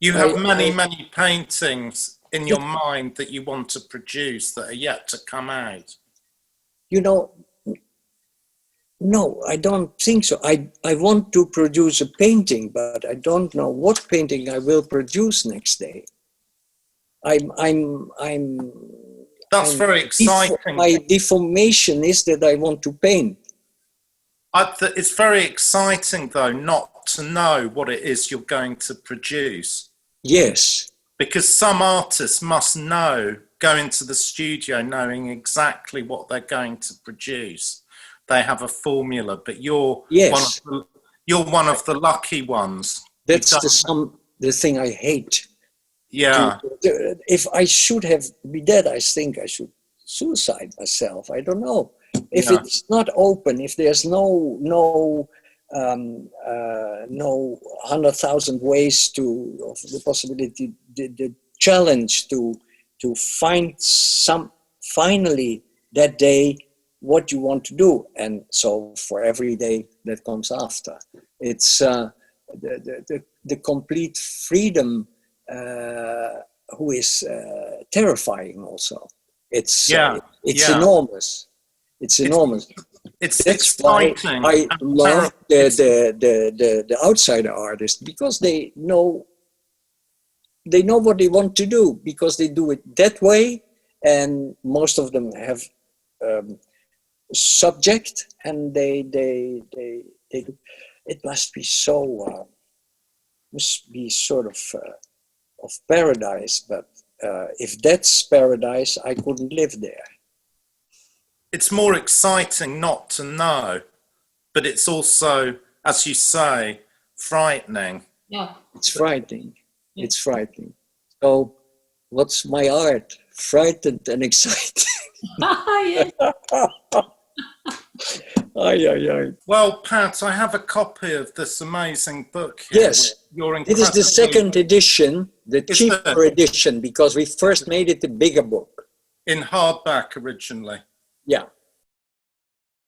You have many paintings in your mind that you want to produce that are yet to come out. You know. No, I don't think so. I want to produce a painting, but I don't know what painting I will produce next day. That's very exciting. My deformation is that I want to paint. It's very exciting, though, not to know what it is you're going to produce. Yes. Because some artists must go into the studio knowing exactly what they're going to produce. They have a formula, but you're one of the lucky ones. That's the thing I hate. Yeah. If I should have be dead, I think I should suicide myself. I don't know. If it's not open, if there's no 100,000 ways of the possibility, the challenge to find finally that day what you want to do, and so for every day that comes after, it's the complete freedom who is terrifying. Also, it's enormous. It's enormous. That's exciting. Why I love the outsider artists, because they know what they want to do, because they do it that way, and most of them have subject, and they do. It must be so must be sort of paradise, but if that's paradise, I couldn't live there. It's more exciting not to know, but it's also, as you say, frightening. Yeah, it's frightening. Yeah. It's frightening. So what's my art? Frightened and excited. Well, Pat, I have a copy of this amazing book here. Yes, it is the second edition, the cheaper edition, because we first made it a bigger book. In hardback originally. Yeah.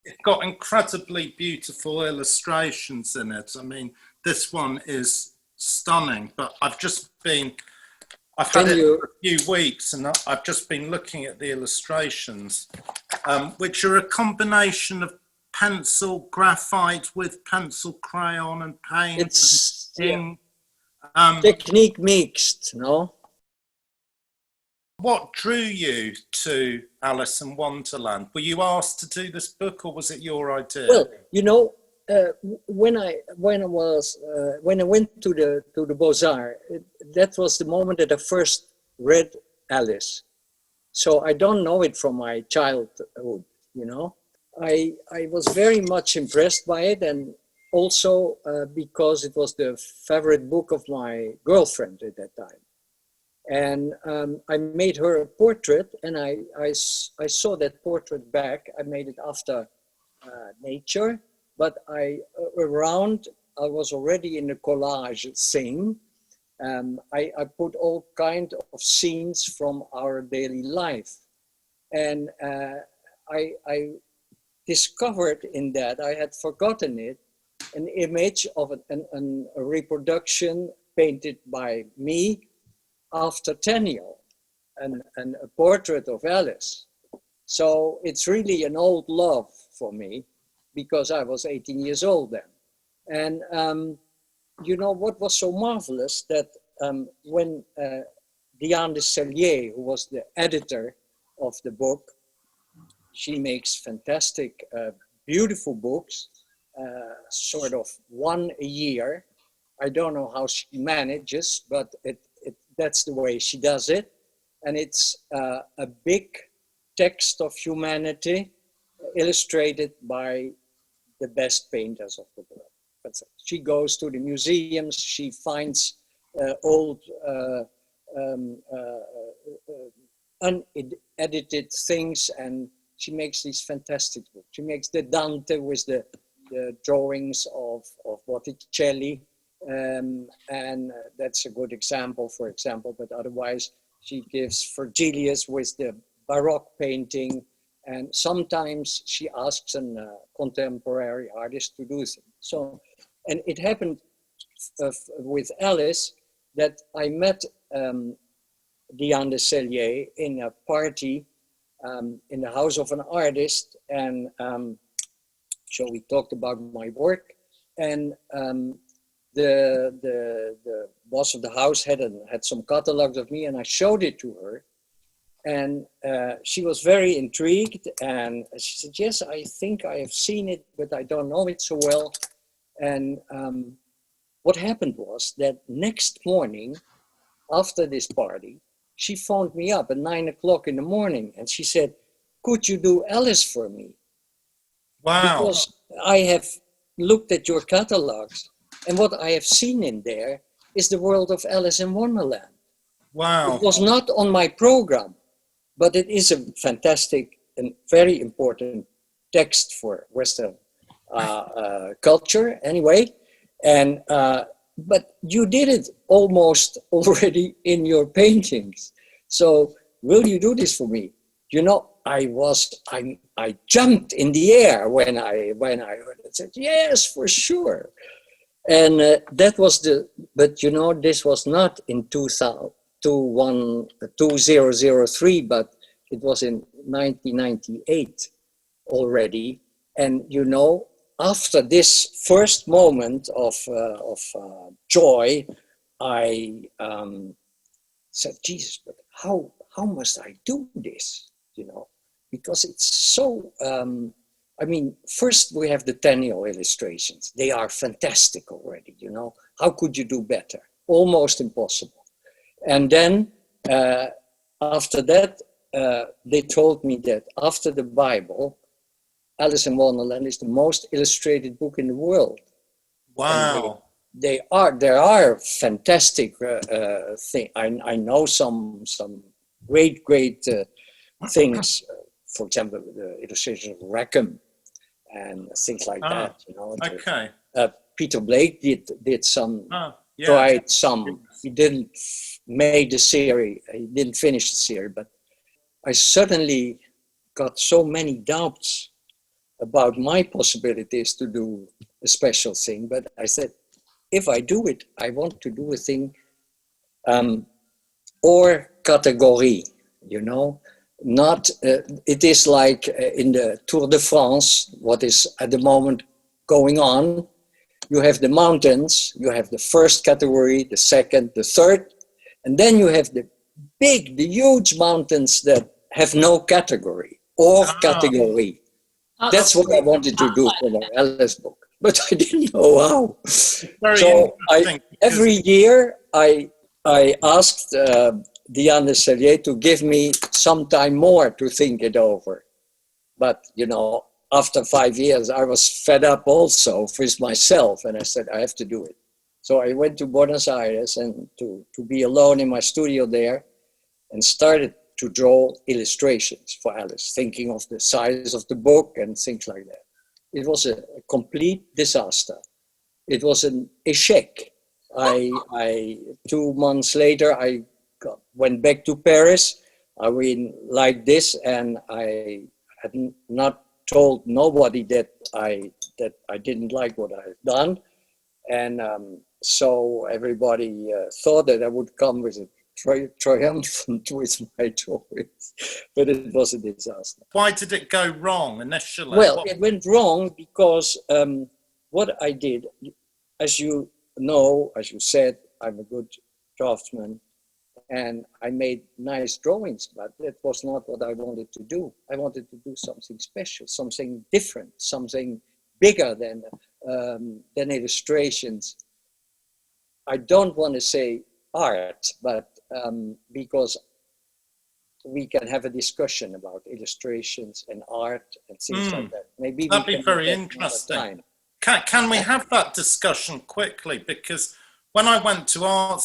It's got incredibly beautiful illustrations in it. I mean, this one is stunning, but I've had it for a few weeks, and I've just been looking at the illustrations, which are a combination of pencil, graphite with pencil, crayon and paint. It's technique mixed, no? What drew you to Alice in Wonderland? Were you asked to do this book, or was it your idea? Well, you know, when I went to the Beaux-Arts, that was the moment that I first read Alice. So I don't know it from my childhood, you know. I was very much impressed by it, and also because it was the favorite book of my girlfriend at that time. And I made her a portrait, and I saw that portrait back. I made it after nature, but I was already in the collage thing. I put all kinds of scenes from our daily life. And I discovered in that, I had forgotten it, an image of a reproduction painted by me after Tenniel, and a portrait of Alice. So it's really an old love for me, because I was 18 years old then. And you know what was so marvelous, that when Diane de Cellier, who was the editor of the book, she makes fantastic, beautiful books, sort of one a year. I don't know how she manages, but that's the way she does it. And it's a big text of humanity illustrated by the best painters of the world. But she goes to the museums, she finds old unedited things, and she makes these fantastic books. She makes the Dante with the drawings of Botticelli, and that's a good example, for example, but otherwise she gives Virgilius with the Baroque painting, and sometimes she asks a contemporary artist to do things. So, and it happened with Alice that I met Diane de Cellier in a party in the house of an artist, and so we talked about my work, and the boss of the house had some catalogs of me, and I showed it to her, and she was very intrigued, and she said, yes, I think I have seen it, but I don't know it so well. And what happened was that next morning, after this party, she phoned me up at 9 o'clock in the morning, and she said, could you do Alice for me? Wow. Because I have looked at your catalogs, and what I have seen in there is the world of Alice in Wonderland. Wow. It was not on my program, but it is a fantastic and very important text for Western culture anyway. And but you did it almost already in your paintings. So will you do this for me? You know, I jumped in the air when I heard it. I said, yes, for sure. And that was but you know, this was not in 2003, but it was in 1998 already. And you know, after this first moment of joy, I said, Jesus, but how must I do this? You know, because it's so, I mean, first we have the Tenniel illustrations. They are fantastic already, you know. How could you do better? Almost impossible. And then after that, they told me that after the Bible, Alice in Wonderland is the most illustrated book in the world. Wow. There are fantastic things. I know some great things. For example, the illustration of Rackham and things like that. You know. Okay. Peter Blake did some. Yeah. Tried some. He didn't make the series. He didn't finish the series, but I suddenly got so many doubts about my possibilities to do a special thing. But I said, if I do it, I want to do a thing or category, you know. Not, it is like in the Tour de France, what is at the moment going on. You have the mountains, you have the first category, the second, the third, and then you have the huge mountains that have no category or category. That's what I wanted to do for my Alice book, but I didn't know how. So every year I asked Diane de Cellier to give me some time more to think it over. But, you know, after 5 years, I was fed up also with myself, and I said, I have to do it. So I went to Buenos Aires and to be alone in my studio there, and started to draw illustrations for Alice, thinking of the size of the book and things like that. It was a complete disaster. It was an échec. 2 months later, I went back to Paris. I mean, like this, and I had not told nobody that I didn't like what I had done, and so everybody thought that I would come with a triumphant with my drawings, but it was a disaster. Why did it go wrong initially? Well, it went wrong because what I did, as you know, as you said, I'm a good draftsman, and I made nice drawings, but that was not what I wanted to do. I wanted to do something special, something different, something bigger than illustrations. I don't want to say art, but because we can have a discussion about illustrations and art and things like that. Maybe that'd be very interesting. Can we have that discussion quickly? Because when I went to art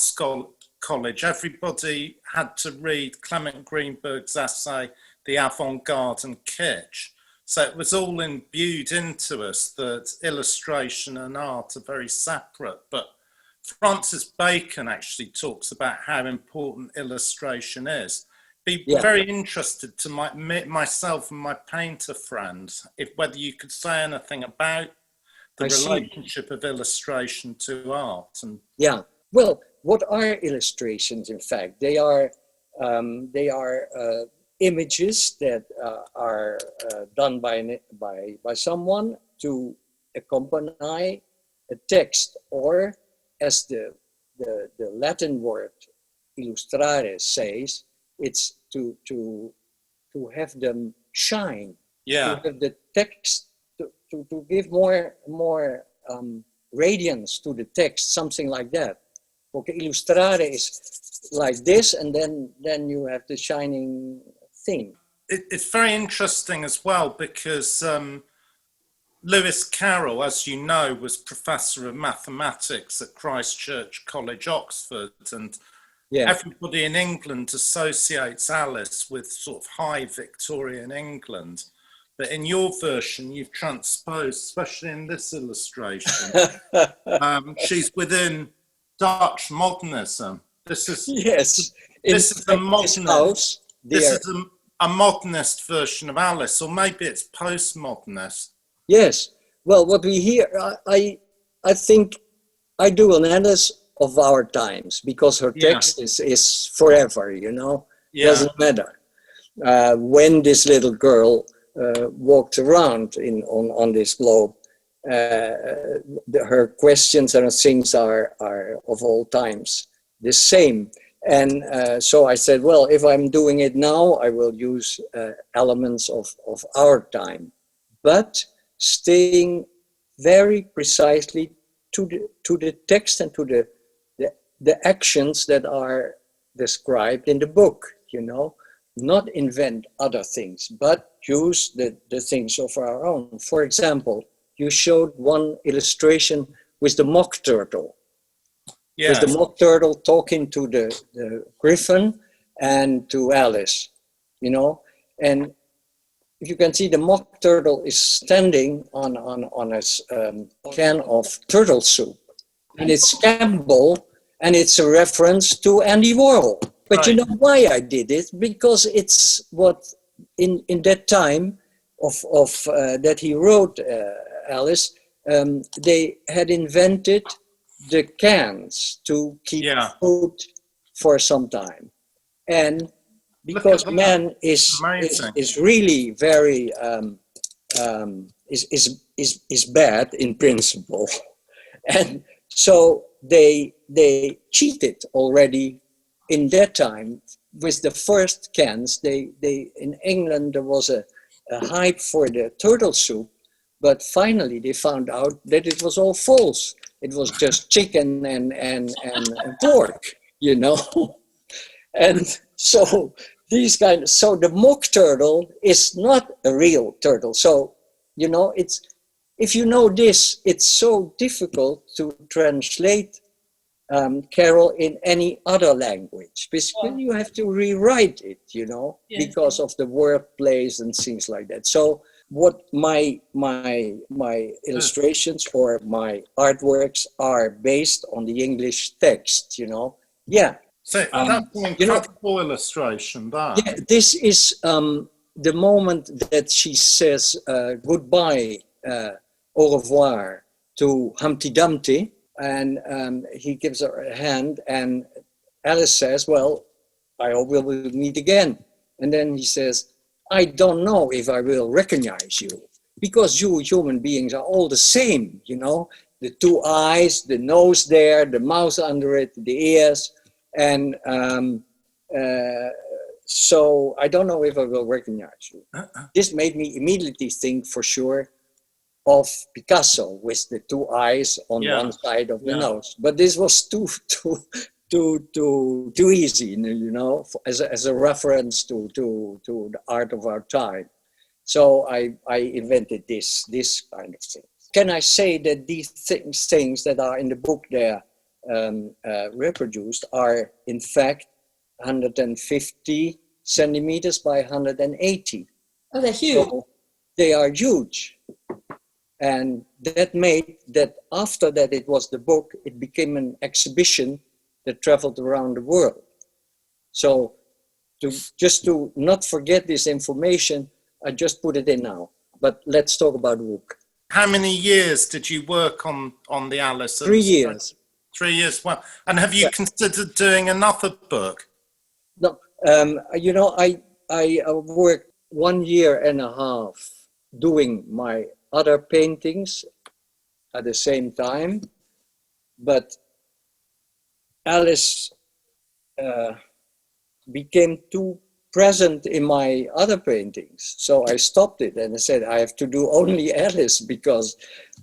college, everybody had to read Clement Greenberg's essay, The Avant-Garde and Kitsch. So it was all imbued into us that illustration and art are very separate. But Francis Bacon actually talks about how important illustration is. Be very interested to myself and my painter friends, whether you could say anything about the relationship of illustration to art. And well, what are illustrations? In fact, they are images that are done by someone to accompany a text, or as the Latin word illustrare says, it's to have them shine, to have the text to give more radiance to the text, something like that. Okay, illustrare is like this, and then you have the shining thing. It's very interesting as well, because Lewis Carroll, as you know, was Professor of Mathematics at Christ Church College, Oxford, and everybody in England associates Alice with sort of high Victorian England. But in your version, you've transposed, especially in this illustration, she's within Dutch modernism. This is a modernist. This is a modernist version of Alice, or maybe it's postmodernist. Yes. Well, what we hear, I think I do an analysis of our times, because her text is forever, you know. Doesn't matter. When this little girl walked around on this globe, her questions and things are of all times the same. And so I said, well, if I'm doing it now, I will use elements of our time, but staying very precisely to the text and to the actions that are described in the book, you know, not invent other things, but use the things of our own. For example, you showed one illustration with the mock turtle. With the mock turtle talking to the griffin and to Alice, you know. And if you can see, the mock turtle is standing on a can of turtle soup. And it's Campbell, and it's a reference to Andy Warhol. But you know why I did it? Because it's what, in that time of that he wrote Alice, they had invented the cans to keep food for some time. And because man is really very is bad in principle, and so they cheated already in that time with the first cans. They in England there was a hype for the turtle soup, but finally they found out that it was all false. It was just chicken and pork, you know. And so these so the mock turtle is not a real turtle. So you know, it's, if you know this, it's so difficult to translate Carol in any other language, because you have to rewrite it, you know, because of the wordplays and things like that. So what my illustrations or my artworks are based on the English text, you know. Yeah. So that's an incredible illustration, that. Yeah, this is the moment that she says goodbye, au revoir to Humpty Dumpty, and he gives her a hand, and Alice says, well, I hope we will meet again. And then he says, I don't know if I will recognize you, because you human beings are all the same, you know, the two eyes, the nose there, the mouth under it, the ears. And so I don't know if I will recognize you. This made me immediately think for sure of Picasso with the two eyes on one side of the nose. But this was too easy, you know, as a reference to the art of our time. So I invented this kind of thing. Can I say that these things that are in the book there reproduced are in fact 150 centimeters by 180. Oh, they're huge. So they are huge. And that made that after that it was the book, it became an exhibition that traveled around the world. So just to not forget this information, I just put it in now. But let's talk about the book. How many years did you work on the Alice? 3 years. 3 years. Well, and have you considered doing another book? No, you know, I worked 1 year and a half doing my other paintings at the same time, but Alice became too present in my other paintings. So I stopped it and I said, I have to do only Alice, because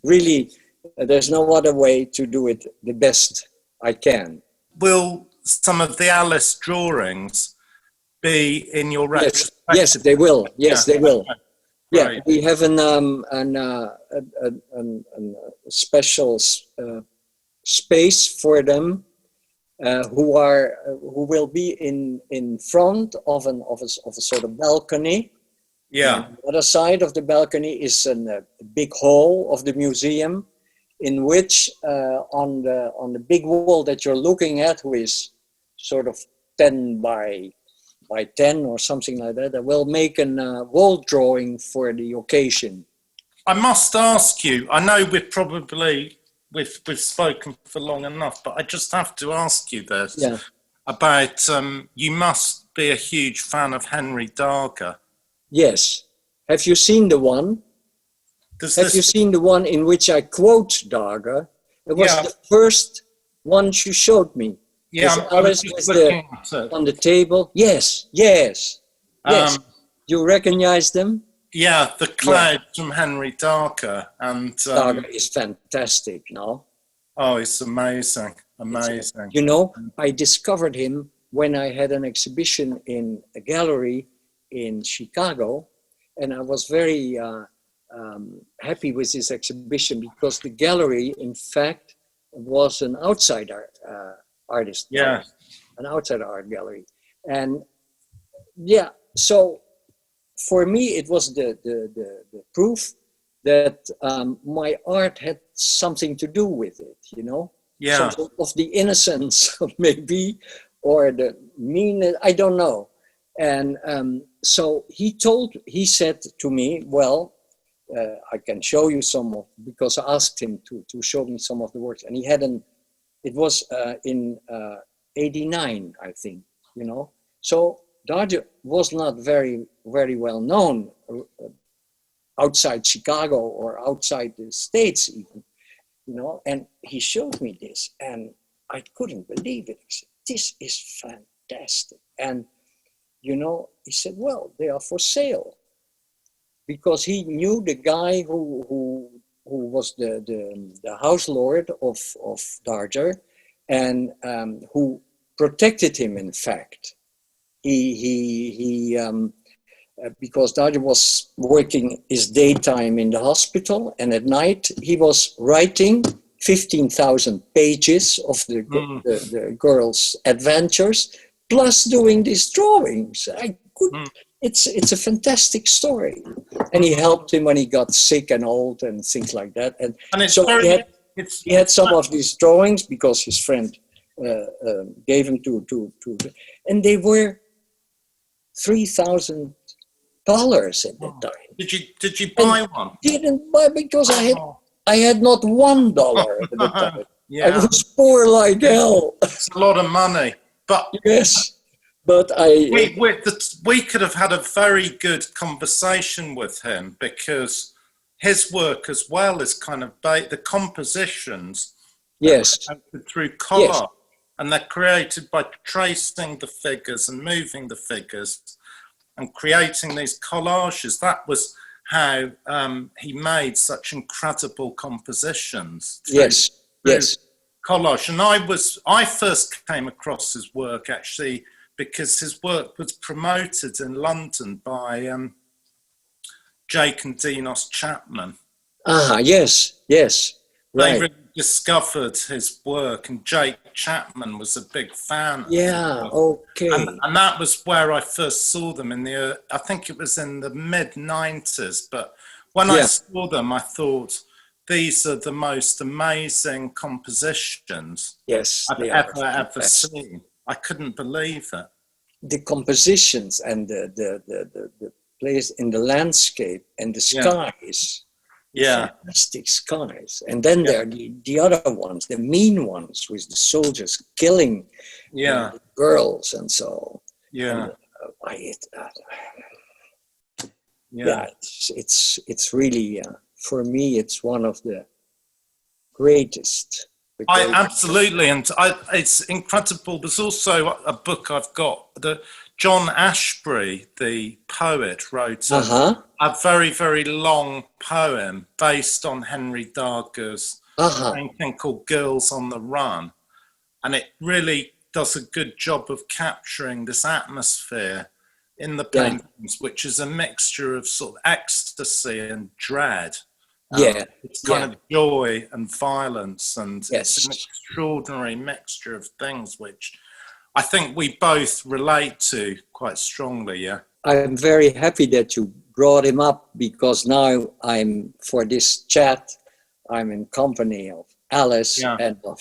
really there's no other way to do it the best I can. Will some of the Alice drawings be in your retrospective? Yes, they will. Yes, they will. Yeah, Right. we have a special space for them who will be in front of a sort of balcony. Yeah. And the other side of the balcony is a big hall of the museum, in which on the big wall that you're looking at, who is sort of 10 by 10 or something like that, I will make a wall drawing for the occasion. I must ask you, I know we've spoken for long enough, but I just have to ask you this about, you must be a huge fan of Henry Darger. Yes. Have you seen the one? Have you seen the one in which I quote Darger? It was the first one you showed me. Yeah, Alice was on the table. Yes. You recognize them? Yeah, the clouds from Henry Darger. And Darger is fantastic, no? Oh, it's amazing. Amazing. You know, I discovered him when I had an exhibition in a gallery in Chicago, and I was very happy with this exhibition, because the gallery, in fact, was an outsider artist. Yeah. An outsider art gallery. And so for me, it was the proof that my art had something to do with it, you know? Yeah. Some of the innocence, maybe, or the meanness, I don't know. And so he said to me, well, I can show you some of, because I asked him to show me some of the works. And he had it was in 89, I think, you know? So Darger was not very, very well known outside Chicago or outside the States even, you know? And he showed me this and I couldn't believe it. I said, this is fantastic. And, you know, he said, well, they are for sale. Because he knew the guy who was the house lord of Darger, and who protected him. In fact, he because Darger was working his daytime in the hospital, and at night he was writing 15,000 pages of the girls' adventures, plus doing these drawings. It's a fantastic story. And he helped him when he got sick and old and things like that. And it's so very, he had some of these drawings because his friend gave him to and they were $3,000 at that time. Did you buy one? Didn't buy because I had not $1 at the time. Yeah. I was poor like hell. It's a lot of money, but yes, but we could have had a very good conversation with him, because his work as well is kind of the compositions. Yes. Through collage, yes. And they're created by tracing the figures and moving the figures and creating these collages. That was how he made such incredible compositions. Yes. Yes. Collage. And I first came across his work actually because his work was promoted in London by Jake and Dinos Chapman. Yes, yes. They Right. really discovered his work, and Jake Chapman was a big fan. Yeah, okay. And that was where I first saw them I think it was in the mid-90s. But when I saw them, I thought, these are the most amazing compositions I've ever seen. I couldn't believe it. The compositions and the place in the landscape and the skies. Fantastic skies. And then there are the other ones, the mean ones, with the soldiers killing the girls and so. Yeah. And, it's really, for me, it's one of the greatest. Absolutely, and it's incredible. There's also a book I've got that John Ashbery, the poet, wrote a very, very long poem based on Henry Darger's painting called Girls on the Run. And it really does a good job of capturing this atmosphere in the paintings, which is a mixture of sort of ecstasy and dread. It's kind of joy and violence, and it's an extraordinary mixture of things which I think we both relate to quite strongly. I'm very happy that you brought him up, because now for this chat, I'm in company of Alice and of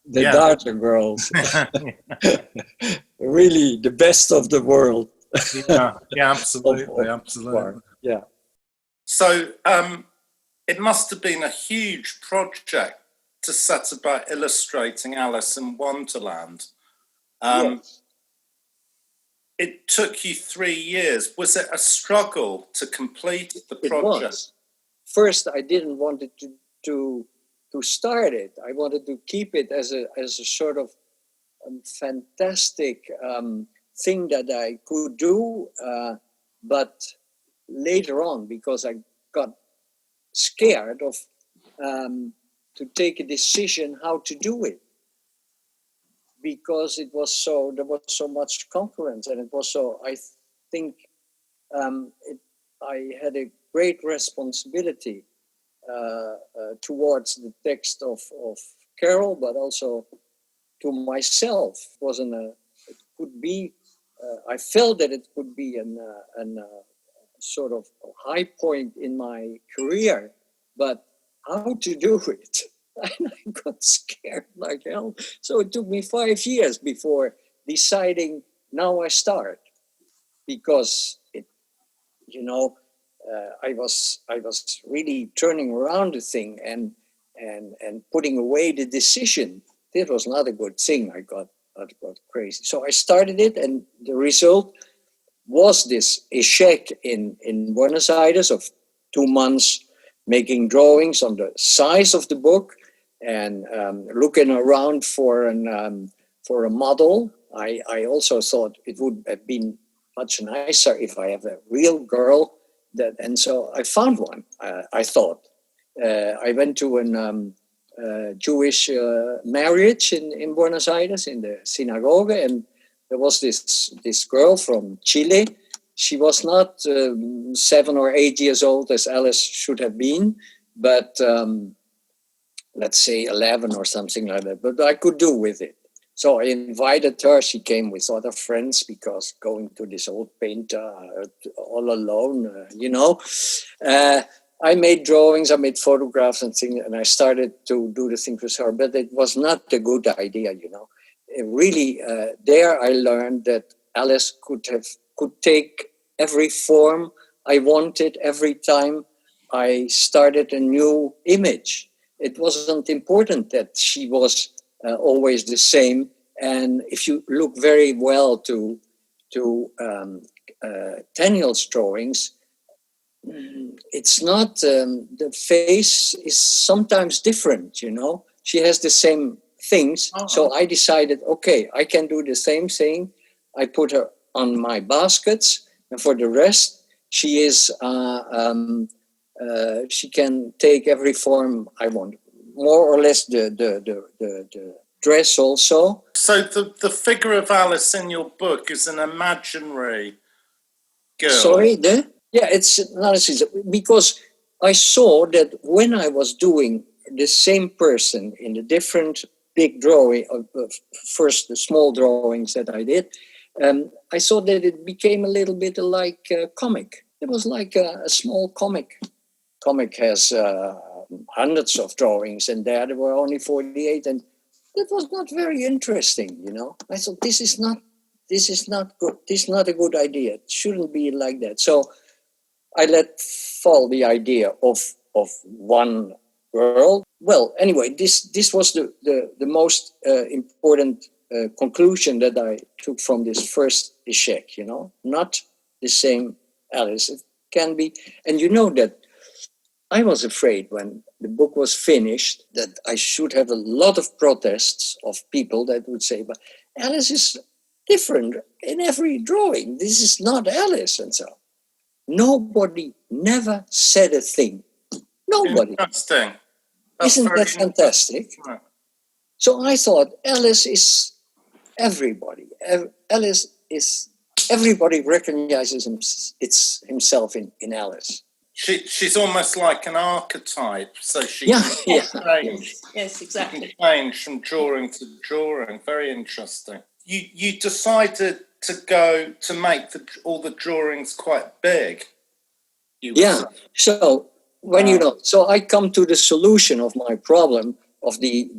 the Darger girls. Really the best of the world. Absolutely. Yeah. So it must have been a huge project to set about illustrating Alice in Wonderland. It took you 3 years. Was it a struggle to complete the project? It was. First, I didn't want it to start it. I wanted to keep it as a sort of fantastic thing that I could do, but later on, because I got scared of to take a decision how to do it, because there was so much concurrence, and it was so, I think I had a great responsibility towards the text of Carol, but also to myself. It could be, I felt that it could be a sort of high point in my career, but how to do it? And I got scared like hell. So it took me 5 years before deciding, now I start, because I was really turning around the thing and putting away the decision. That was not a good thing. I got crazy. So I started it, and the result was this échec in Buenos Aires of 2 months making drawings on the size of the book and looking around for a model. I also thought it would have been much nicer if I have a real girl. And so I found one, I thought. I went to a Jewish marriage in Buenos Aires, in the synagogue, and there was this girl from Chile. She was not 7 or 8 years old as Alice should have been, but let's say 11 or something like that. But I could do with it. So I invited her. She came with other friends because going to this old painter all alone, I made drawings, I made photographs and things, and I started to do the things with her. But it was not a good idea, Really, there I learned that Alice could take every form I wanted every time I started a new image. It wasn't important that she was always the same. And if you look very well to Daniel's drawings, it's not, the face is sometimes different, She has the same things. Uh-huh. So I decided, okay, I can do the same thing. I put her on my baskets, and for the rest, she is, she can take every form I want. More or less the dress also. So the figure of Alice in your book is an imaginary girl. Sorry, yeah, it's analysis because I saw that when I was doing the same person in the different big drawing, first the small drawings that I did, I saw that it became a little bit like a comic. It was like a small comic. Comic has hundreds of drawings, and there were only 48, and that was not very interesting, I thought this is not good. This is not a good idea. It shouldn't be like that. So I let fall the idea of one girl. Well, anyway, this was the most important conclusion that I took from this first échec, not the same Alice. It can be, and that I was afraid when the book was finished that I should have a lot of protests of people that would say, but Alice is different in every drawing. This is not Alice, and so. Nobody never said a thing. Nobody. Interesting. Isn't that fantastic? Right. So I thought Alice is everybody. Alice is, everybody recognizes himself in Alice. She's almost like an archetype, so she can change. Yes, exactly. She can change from drawing to drawing. Very interesting. You decided to make all the drawings quite big. So when so I come to the solution of my problem of the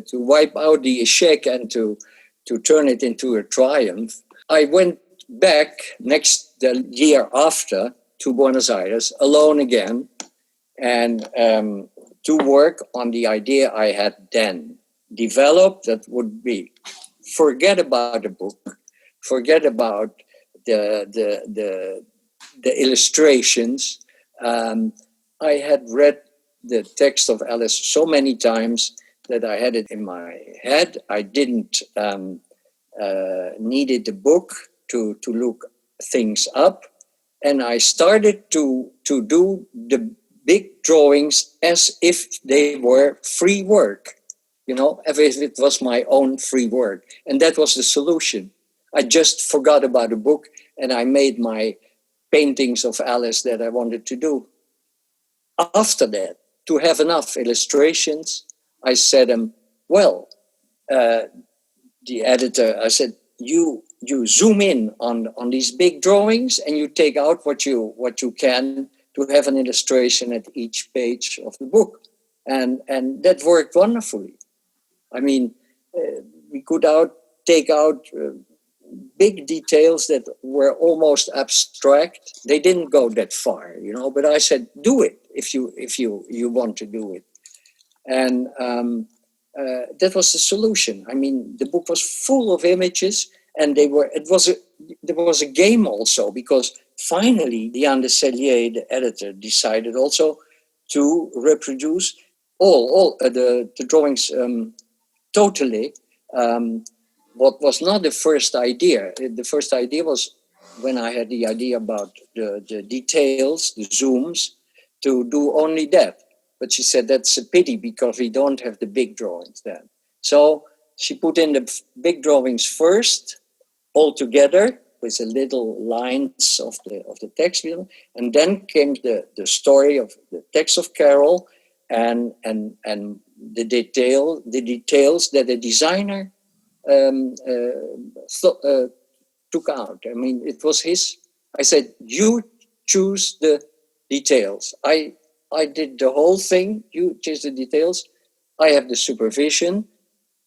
to wipe out the échec and to turn it into a triumph. I went back the year after to Buenos Aires alone again, and to work on the idea I had then developed. That would be forget about the book, forget about the illustrations. I had read the text of Alice so many times that I had it in my head. I didn't needed the book to look things up. And I started to do the big drawings as if they were free work, as if it was my own free work. And that was the solution. I just forgot about the book and I made my paintings of Alice that I wanted to do. After that, to have enough illustrations, I said, the editor, I said, you zoom in on these big drawings and you take out what you can to have an illustration at each page of the book. And that worked wonderfully. I mean, we could take out big details that were almost abstract. They didn't go that far, but I said, do it if you want to do it. And that was the solution. I mean, the book was full of images, and there was a game also, because finally Jan de Cellier, the editor, decided also to reproduce all the drawings totally. What was not the first idea. The first idea was when I had the idea about the details, the zooms, to do only that. But she said that's a pity because we don't have the big drawings then. So she put in the big drawings first, all together, with the little lines of the text, and then came the story of the text of Carol, and the details that the designer took out. I mean, it was his. I said, you choose the details. I did the whole thing. You choose the details. I have the supervision.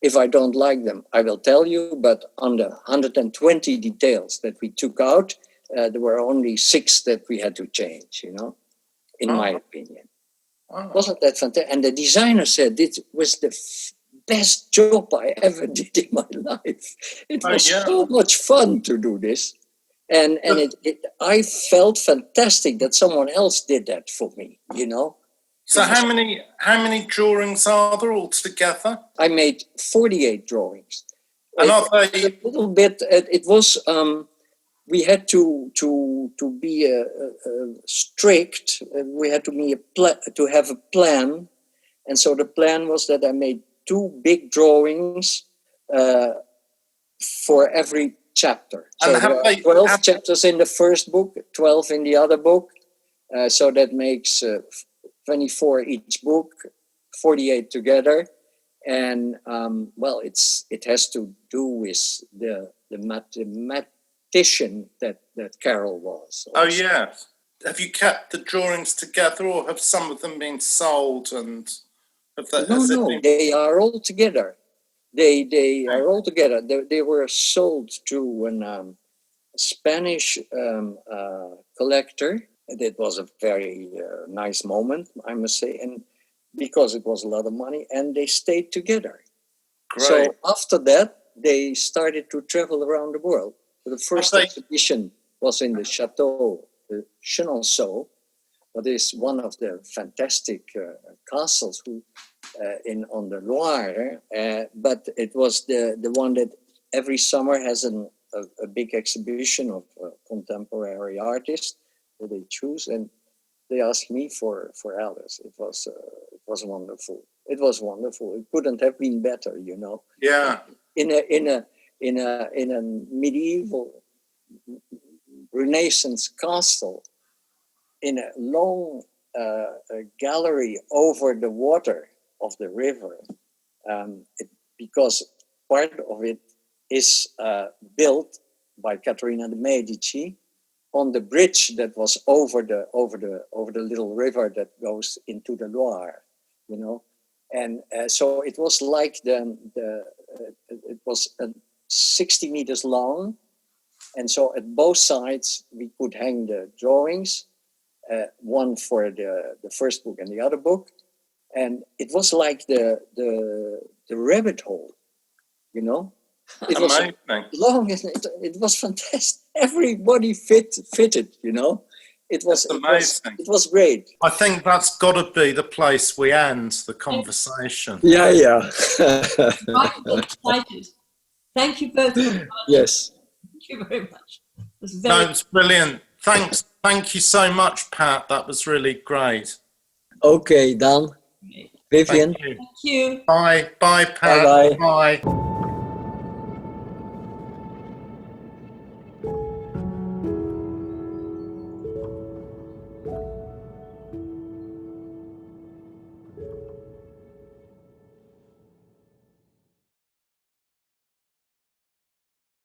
If I don't like them, I will tell you. But on the 120 details that we took out, there were only 6 that we had to change, in my opinion. Wasn't that fantastic? And the designer said this was the best job I ever did in my life. It was so much fun to do this. And I felt fantastic that someone else did that for me, So how many drawings are there altogether? I made 48 drawings. And are they a little bit? It was we had to be strict. We had to have a plan, and so the plan was that I made 2 big drawings for every chapter. So there are 12 chapters in the first book, 12 in the other book. So that makes 24 each book, 48 together. And it has to do with the mathematician that Carol was. Oh, yeah. Have you kept the drawings together, or have some of them been sold? And No, they are all together. They are all together. They were sold to a Spanish collector. It was a very nice moment, I must say, and because it was a lot of money, and they stayed together. Great. So after that, they started to travel around the world. The first exhibition was in the Chateau de Chenonceau, that is one of the fantastic castles on the Loire, but it was the one that every summer has a big exhibition of contemporary artists that they choose, and they asked me for Alice. It was wonderful. It was wonderful. It couldn't have been better, Yeah. In a medieval Renaissance castle, in a long gallery over the water of the river, because part of it is built by Caterina de' Medici on the bridge that was over the little river that goes into the Loire, and so it was like it was 60 meters long, and so at both sides we could hang the drawings, one for the first book and the other book, and it was like the rabbit hole, It was long, and it was fantastic. Everybody fitted, It was amazing. It was great. I think that's got to be the place we end the conversation. Yeah. Excited. Thank you both. Yes. Thank you very much. It was brilliant. Thank you so much, Pat. That was really great. Okay, Dan. Vivian. Thank you. Thank you. Bye, Pat. Bye. Bye.